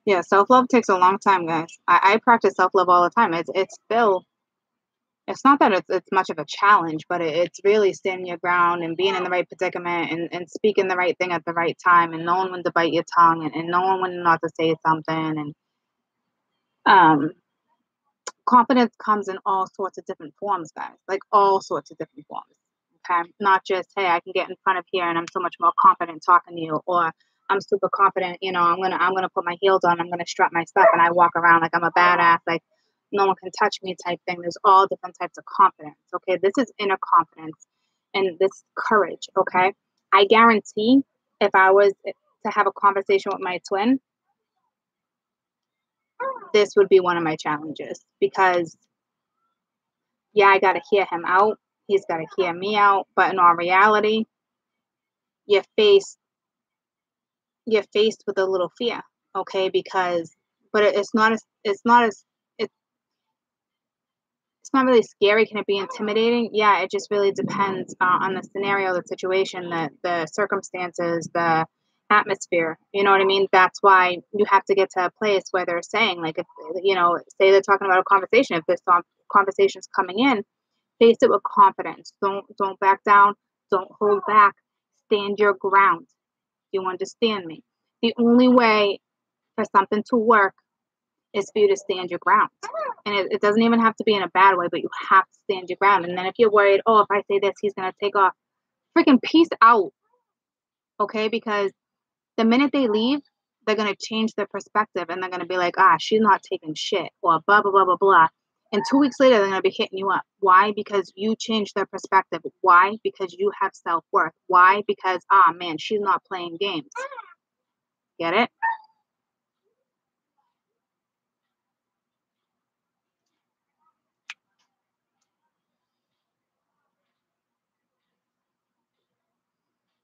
yeah, self-love takes a long time, guys. I practice self-love all the time. It's still, it's not that it's much of a challenge, but it's really standing your ground and being in the right predicament and speaking the right thing at the right time and knowing when to bite your tongue and knowing when not to say something. And um, confidence comes in all sorts of different forms, guys, like all sorts of different forms. Okay. Not just, hey, I can get in front of here and I'm so much more confident talking to you, or I'm super confident, you know, I'm gonna put my heels on, I'm gonna strut my stuff and I walk around like I'm a badass, like no one can touch me type thing. There's all different types of confidence. Okay. This is inner confidence and this courage. Okay. I guarantee if I was to have a conversation with my twin, this would be one of my challenges because yeah, I got to hear him out. He's got to hear me out. But in all reality, you're faced you're faced with a little fear, okay? Because, but it's not really scary. Can it be intimidating? Yeah, it just really depends on the scenario, the situation, the circumstances, the atmosphere. You know what I mean? That's why you have to get to a place where they're saying, like, if you know, say they're talking about a conversation. If this conversation's coming in, face it with confidence. Don't back down. Don't hold back. Stand your ground. You understand me? The only way for something to work is for you to stand your ground. And it doesn't even have to be in a bad way, but you have to stand your ground. And then if you're worried, oh, if I say this, he's going to take off, freaking peace out. Okay? Because The minute they leave, they're going to change their perspective and they're going to be like, she's not taking shit or blah, blah, blah, blah, blah. And 2 weeks later, they're going to be hitting you up. Why? Because you changed their perspective. Why? Because you have self-worth. Why? Because, man, she's not playing games. Get it?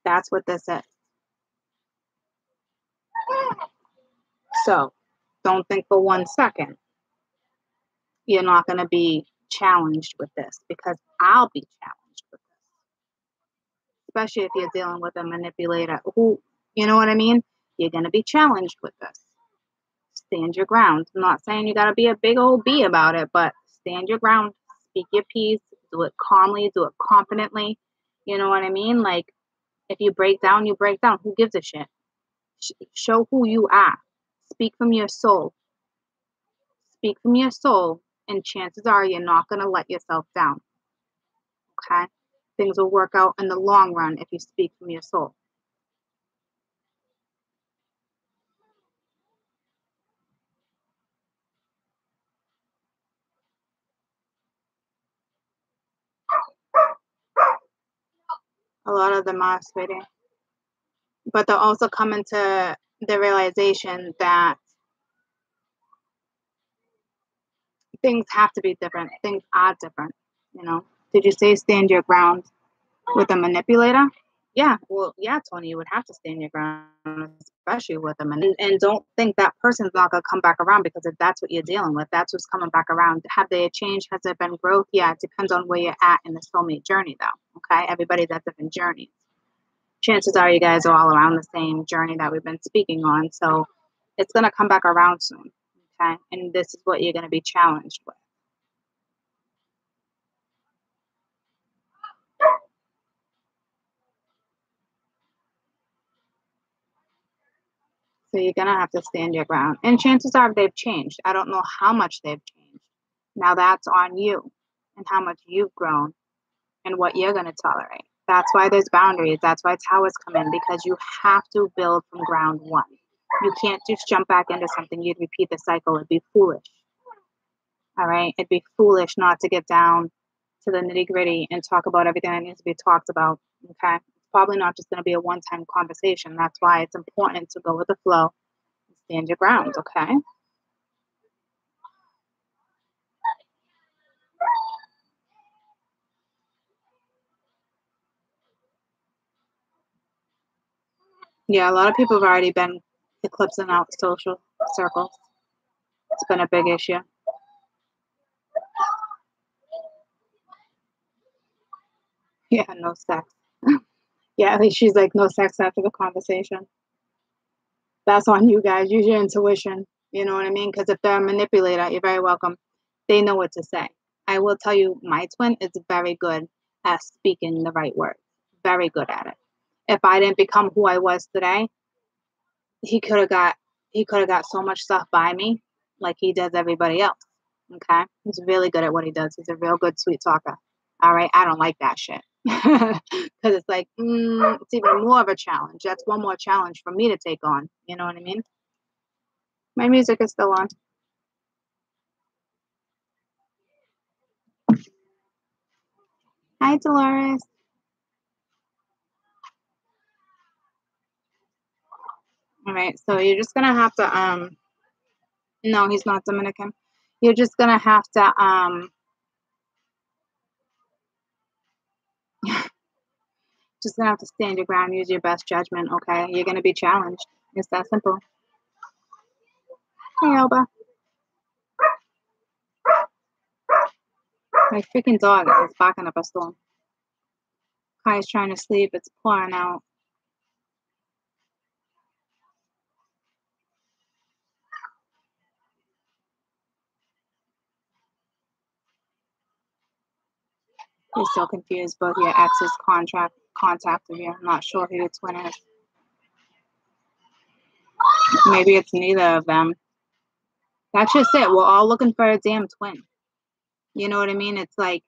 That's what this is. So don't think for 1 second you're not going to be challenged with this, because I'll be challenged with this. Especially if you're dealing with a manipulator who, you know what I mean? You're going to be challenged with this. Stand your ground. I'm not saying you got to be a big old bee about it, but stand your ground. Speak your piece. Do it calmly. Do it confidently. You know what I mean? Like, if you break down, you break down. Who gives a shit? Show who you are. Speak from your soul. Speak from your soul, and chances are you're not going to let yourself down. Okay? Things will work out in the long run if you speak from your soul. A lot of them are, sweetie. But they'll also come into the realization that things have to be different. Things are different, you know. Did you say stand your ground with a manipulator? Yeah, well, yeah, Tony, you would have to stand your ground, especially with them. And don't think that person's not going to come back around, because if that's what you're dealing with, that's what's coming back around. Have they changed? Has there been growth? Yeah, it depends on where you're at in the soulmate journey, though, okay? Everybody's at different journeys. Chances are you guys are all around the same journey that we've been speaking on, so it's going to come back around soon, okay? And this is what you're going to be challenged with. So you're going to have to stand your ground. And chances are they've changed. I don't know how much they've changed. Now that's on you and how much you've grown and what you're going to tolerate. That's why there's boundaries. That's why towers come in, because you have to build from ground one. You can't just jump back into something. You'd repeat the cycle. It'd be foolish. All right? It'd be foolish not to get down to the nitty gritty and talk about everything that needs to be talked about. Okay? It's probably not just going to be a one-time conversation. That's why it's important to go with the flow. Stand your ground, okay? Yeah, a lot of people have already been eclipsing out social circles. It's been a big issue. Yeah, no sex. Yeah, at least she's like, no sex after the conversation. That's on you guys. Use your intuition. You know what I mean? Because if they're a manipulator, you're very welcome. They know what to say. I will tell you, my twin is very good at speaking the right words. Very good at it. If I didn't become who I was today, he could have got so much stuff by me, like he does everybody else. Okay, he's really good at what he does. He's a real good sweet talker. All right, I don't like that shit, because it's like it's even more of a challenge. That's one more challenge for me to take on. You know what I mean? My music is still on. Hi, Dolores. All right, so you're just gonna have to no, he's not Dominican. You're just gonna have to just gonna have to stand your ground, use your best judgment, okay? You're gonna be challenged. It's that simple. Hey, Elba. My freaking dog is barking up a storm. Kai's trying to sleep. It's pouring out. He's so confused. Both your exes contacted you. I'm not sure who your twin is. Maybe it's neither of them. That's just it. We're all looking for a damn twin. You know what I mean? It's like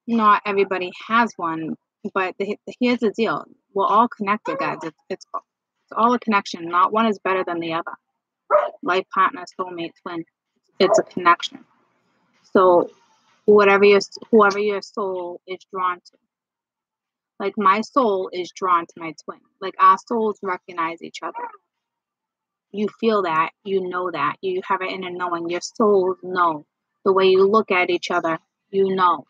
not everybody has one, But here's the deal. We're all connected, guys. It's all a connection. Not one is better than the other. Life partner, soulmate, twin. It's a connection. So whoever your soul is drawn to. Like my soul is drawn to my twin. Like our souls recognize each other. You feel that. You know that. You have it in a knowing. Your souls know. The way you look at each other, you know.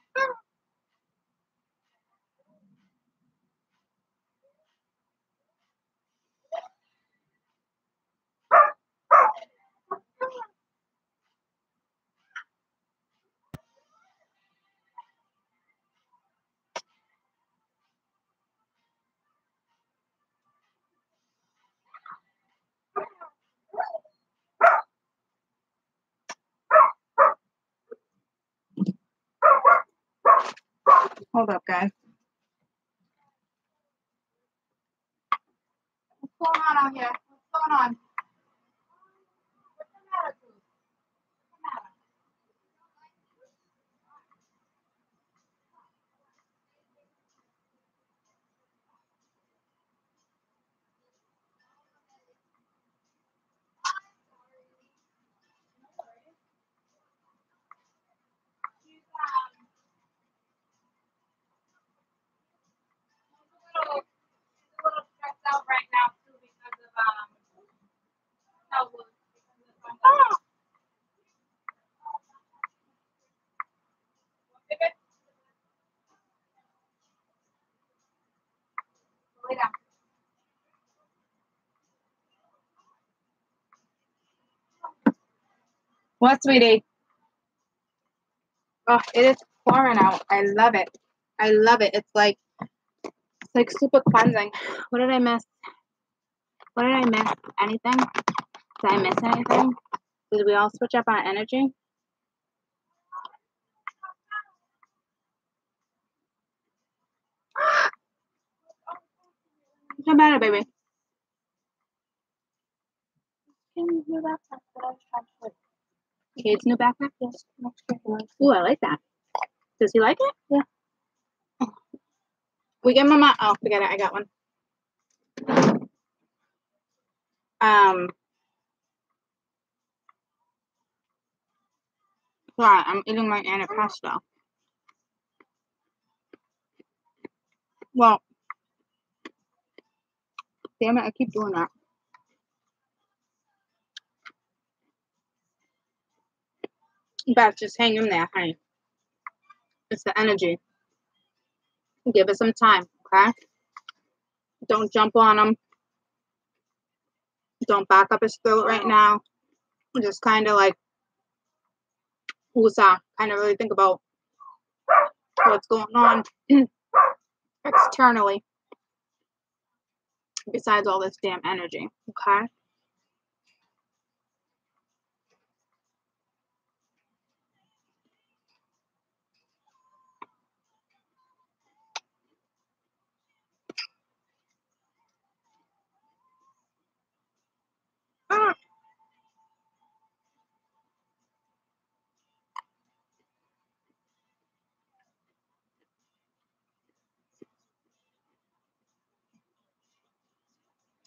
Hold up, guys. What's going on out here? What's going on? What, sweetie? Oh, it is pouring out. I love it. I love it. It's like super cleansing. What did I miss? What did I miss? Anything? Did I miss anything? Did we all switch up our energy? What's the matter, baby? Kate's new backpack that I was trying to like. Kate's new backpack? Yes, next year. Ooh, I like that. Does he like it? Yeah. We give him a... Oh, forget it. I got one. Sorry, I'm eating my antipasto. Well, damn it, I keep doing that. Beth, just hang in there, honey. It's the energy. Give it some time, okay? Don't jump on him. Don't back up his throat right now. Just kind of like, woosah. Kind of really think about what's going on externally besides all this damn energy, okay?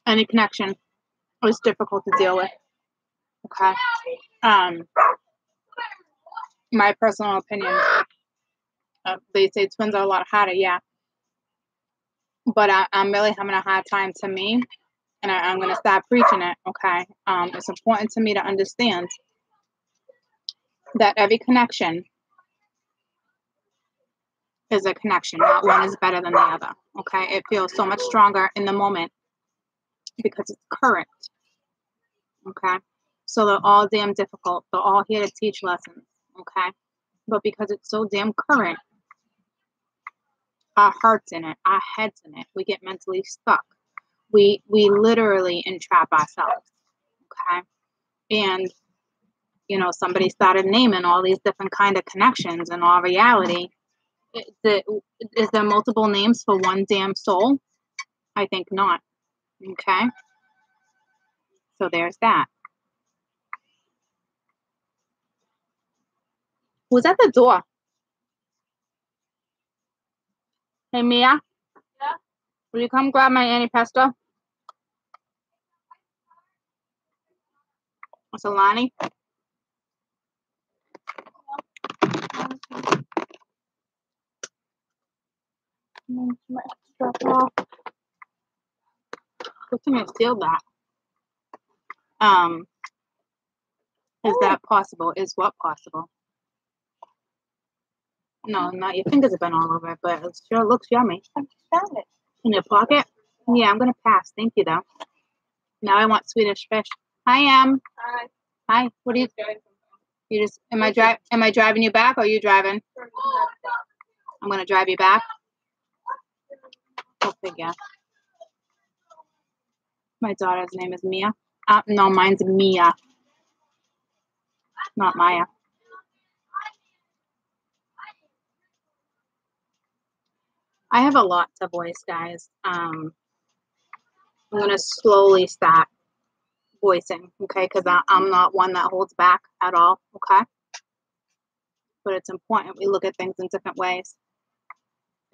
Any connection is difficult to deal with, okay? My personal opinion, they say twins are a lot harder, yeah. But I'm really having a hard time to me, and I'm going to start preaching it, okay? It's important to me to understand that every connection is a connection. Not one is better than the other, okay? It feels so much stronger in the moment because it's current, okay? So they're all damn difficult. They're all here to teach lessons, okay? But because it's so damn current, our heart's in it, our head's in it. We get mentally stuck. We literally entrap ourselves, okay? And, you know, somebody started naming all these different kind of connections, and all reality, is there multiple names for one damn soul? I think not, okay? So there's that. Who's at the door? Hey, Mia? Will you come grab my antipesto? Salani? Good thing I sealed that. Is that possible? Is what possible? No, not your fingers have been all over it, but it sure looks yummy. I just found it. In your pocket? Yeah, I'm gonna pass. Thank you though. Now I want Swedish fish. Hi, Hi. Hi. What are you? You just am I driving you back or are you driving? I'm gonna drive you back. Go figure. My daughter's name is Mia. No, mine's Mia, not Maya. I have a lot to voice, guys. I'm gonna slowly start voicing, okay? Because I'm not one that holds back at all, okay? But it's important we look at things in different ways.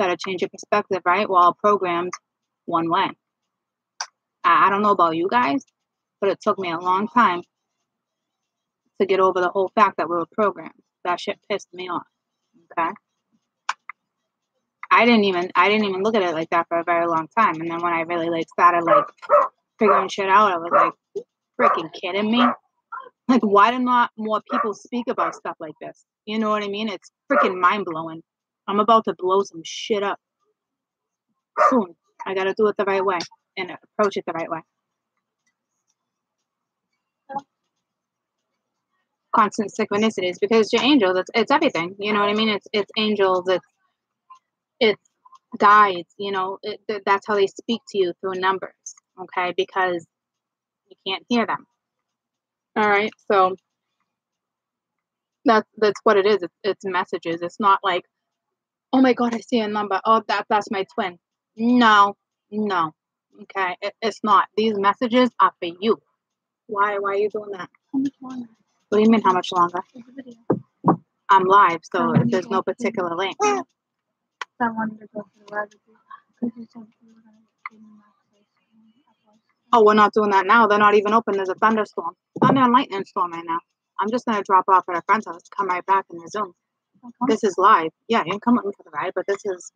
Gotta change your perspective, right? We're all programmed one way. I don't know about you guys, but it took me a long time to get over the whole fact that we were programmed. That shit pissed me off, okay? I didn't even look at it like that for a very long time. And then when I really started figuring shit out, I was like, freaking kidding me? Like, why do not more people speak about stuff like this? You know what I mean? It's freaking mind blowing. I'm about to blow some shit up soon. I gotta do it the right way and approach it the right way. Constant synchronicities, because your angels, it's everything. You know what I mean? It's angels. It's guides. You know, that's how they speak to you through numbers. Okay, because you can't hear them. All right, so that's what it is. It's messages. It's not like, oh my God, I see a number. Oh, that's my twin. No. Okay, it's not. These messages are for you. Why are you doing that? How much longer? What do you mean, how much longer? The video. I'm live, so there's no particular link. I wanted to go to the live because you said you were going to give me my place. Oh, we're not doing that now. They're not even open. There's a thunderstorm. Thunder and lightning storm right now. I'm just going to drop off at a friend's house, come right back in the Zoom. Okay. This is live. Yeah, you can come with me for the ride, but this is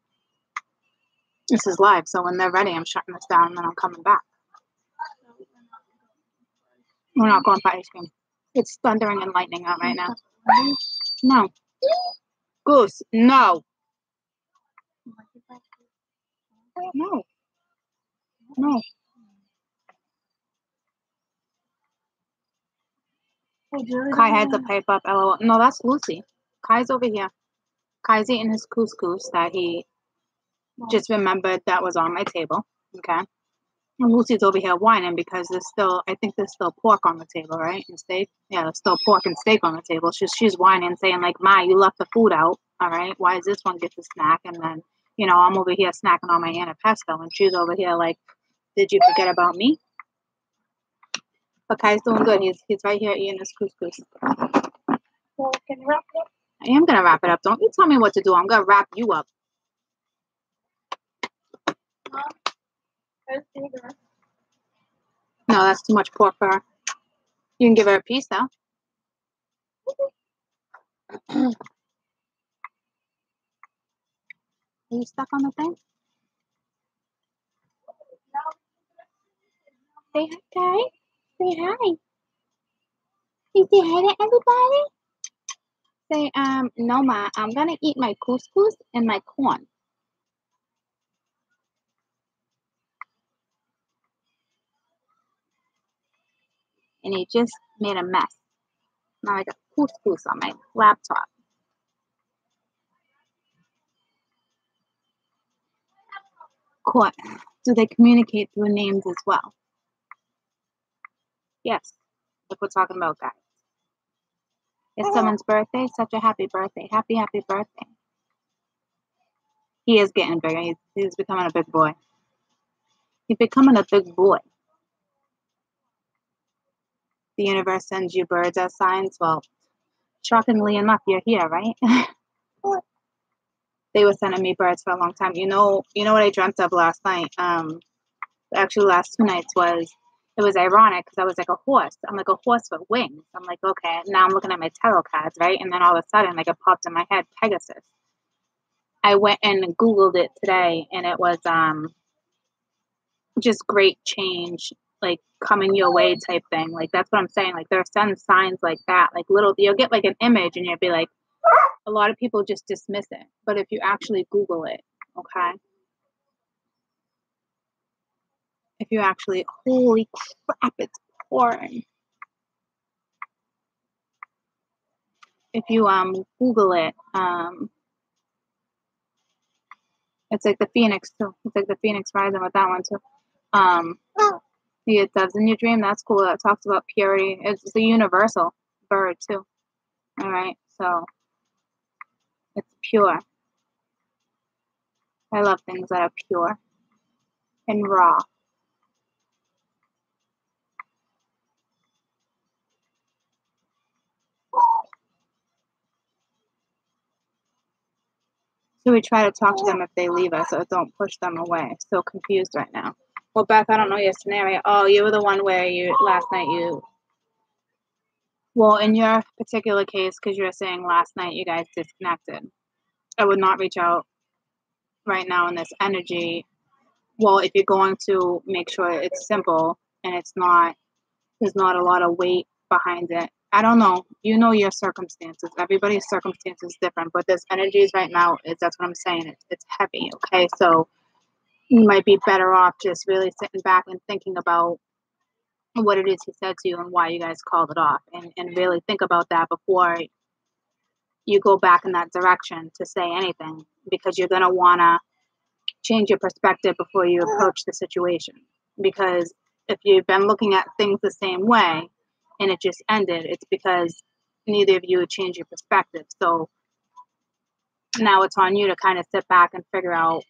live. So when they're ready, I'm shutting this down and then I'm coming back. We're not going for ice cream. It's thundering and lightning out right now. No. Goose, no. No. Kai had to pipe up, LOL. No, that's Lucy. Kai's over here. Kai's eating his couscous that he just remembered that was on my table. Okay. And Lucy's over here whining because I think there's still pork on the table, right? And steak. Yeah, there's still pork and steak on the table. She's whining, saying like, Ma, you left the food out. All right. Why does this one get the snack? And then, I'm over here snacking on my antipesto and she's over here like, did you forget about me? But Kai's doing good. He's right here eating his couscous. So can you wrap it up? I am going to wrap it up. Don't you tell me what to do. I'm going to wrap you up. No, that's too much pork for her. You can give her a piece, though. Are you stuck on the thing? Say hi, guys. Say hi. You say hi to everybody? Say, no, Ma, I'm going to eat my couscous and my corn. And he just made a mess. Now I got couscous on my laptop. Corn. Do they communicate through names as well? Yes. Like we're talking about, guys. It's someone's birthday. Such a happy birthday. Happy birthday. He is getting bigger. He's becoming a big boy. He's becoming a big boy. The universe sends you birds as signs. Well, shockingly enough, you're here, right? They were sending me birds for a long time. You know what I dreamt of last night? Actually, last 2 nights it was ironic because I was like a horse. I'm like a horse with wings. I'm like, okay. Now I'm looking at my tarot cards, right? And then all of a sudden, like it popped in my head, Pegasus. I went and Googled it today, and it was just great change, like coming your way type thing. Like that's what I'm saying. Like there are some signs like that. Like you'll get like an image, and you'll be like, a lot of people just dismiss it. But if you actually Google it, okay. If you actually, holy crap, it's pouring. If you Google it, it's like the Phoenix too. It's like the Phoenix rising with that one too. Yeah, doves in your dream. That's cool. That talks about purity. It's a universal bird too. All right, so it's pure. I love things that are pure and raw. So we try to talk to them if they leave us, or don't push them away. So confused right now. Well, Beth, I don't know your scenario. Oh, you were the one where last night well, in your particular case, because you're saying last night you guys disconnected, I would not reach out right now in this energy. Well, if you're going to make sure it's simple and there's not a lot of weight behind it. I don't know. You know your circumstances. Everybody's circumstance is different, but this energies right now that's what I'm saying. It's heavy. Okay, so you might be better off just really sitting back and thinking about what it is he said to you and why you guys called it off, and really think about that before you go back in that direction to say anything, because you're going to want to change your perspective before you approach the situation. Because if you've been looking at things the same way and it just ended, it's because neither of you would change your perspective. So now it's on you to kind of sit back and figure out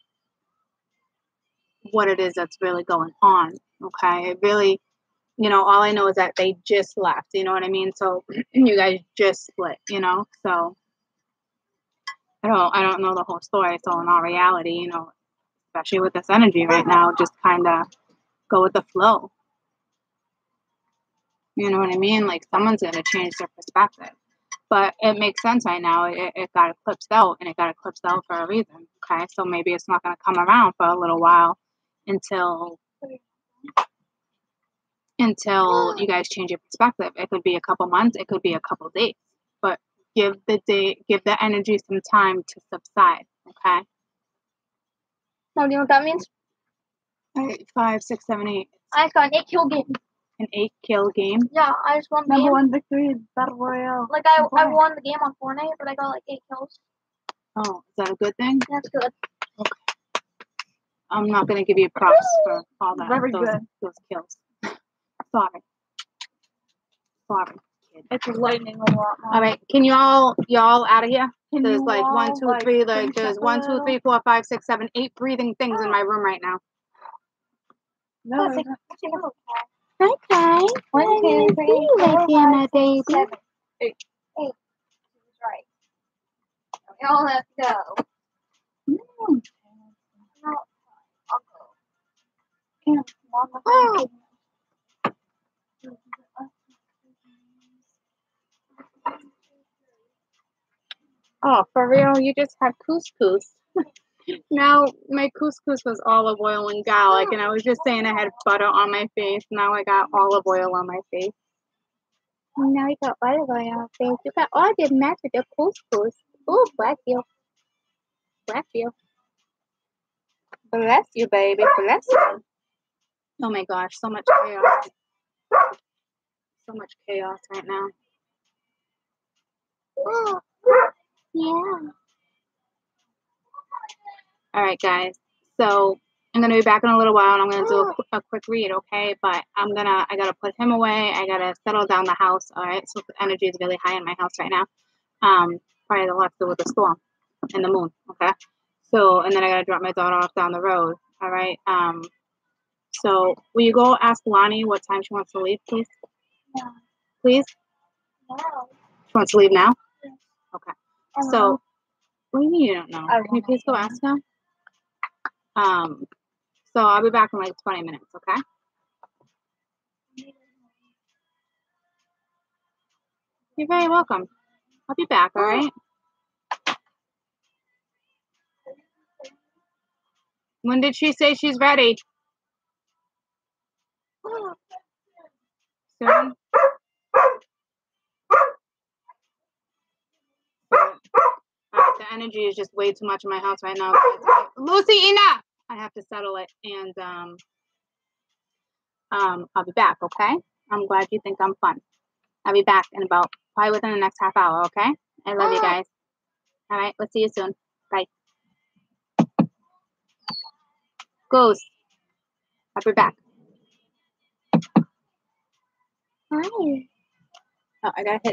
what it is that's really going on. Okay, it really, all I know is that they just left. You know what I mean? So you guys just split. So I don't know the whole story. So in all reality, especially with this energy right now, just kind of go with the flow. You know what I mean? Like someone's going to change their perspective. But it makes sense right now. It got eclipsed out, and it got eclipsed out for a reason. Okay, so maybe it's not going to come around for a little while until you guys change your perspective. It could be a couple months. It could be a couple days. But give the energy some time to subside. Okay. Now, do you know what that means? 5, 6, 7, 8. I got an 8-kill game. An 8-kill game? Yeah, I just won the Number game. 1 victory is Battle Royale. Like, I won the game on Fortnite, but I got like 8 kills. Oh, is that a good thing? That's good. Okay. I'm not going to give you props for all that. Very good. Those kills. Sorry, kid. It's lightning a lot more. All right, can y'all out of here? There's you like all, 1, 2, like, 3. Like finish there's up 1, 2, 3, 4, 5, 6, 7, 8 breathing things in my room right now. No, Okay. Okay. 1, 2, 3, 4, 5, 6, 7, 8. 8. Right. We all have to go. Mm. No, I'll go. And Mama. Oh, for real? You just had couscous. Now my couscous was olive oil and garlic, and I was just saying I had butter on my face. Now I got olive oil on my face. Now you got olive oil on your face. You got all the match with your couscous. Oh, bless you. Bless you. Bless you, baby. Bless you. Oh my gosh, so much chaos. So much chaos right now. Oh, yeah. All right, guys. So I'm gonna be back in a little while, and I'm gonna do a quick read, okay? But I gotta put him away. I gotta settle down the house. All right. So the energy is really high in my house right now. Probably a lot to do with the storm and the moon. Okay. So and then I gotta drop my daughter off down the road. All right. So will you go ask Lonnie what time she wants to leave, please? Yeah. Please. No. She wants to leave now. Yeah. Okay. So What do you mean you don't know? I Can you please go ask him? So I'll be back in like 20 minutes, okay? You're very welcome. I'll be back, all right? When did she say she's ready? Soon? The energy is just way too much in my house right now, guys. Lucy, enough! I have to settle it, and I'll be back, okay? I'm glad you think I'm fun. I'll be back in about, probably within the next half hour, okay? I love you guys. All right, let's see you soon. Bye. Ghost. I'll be back. Hi. Oh, I gotta hit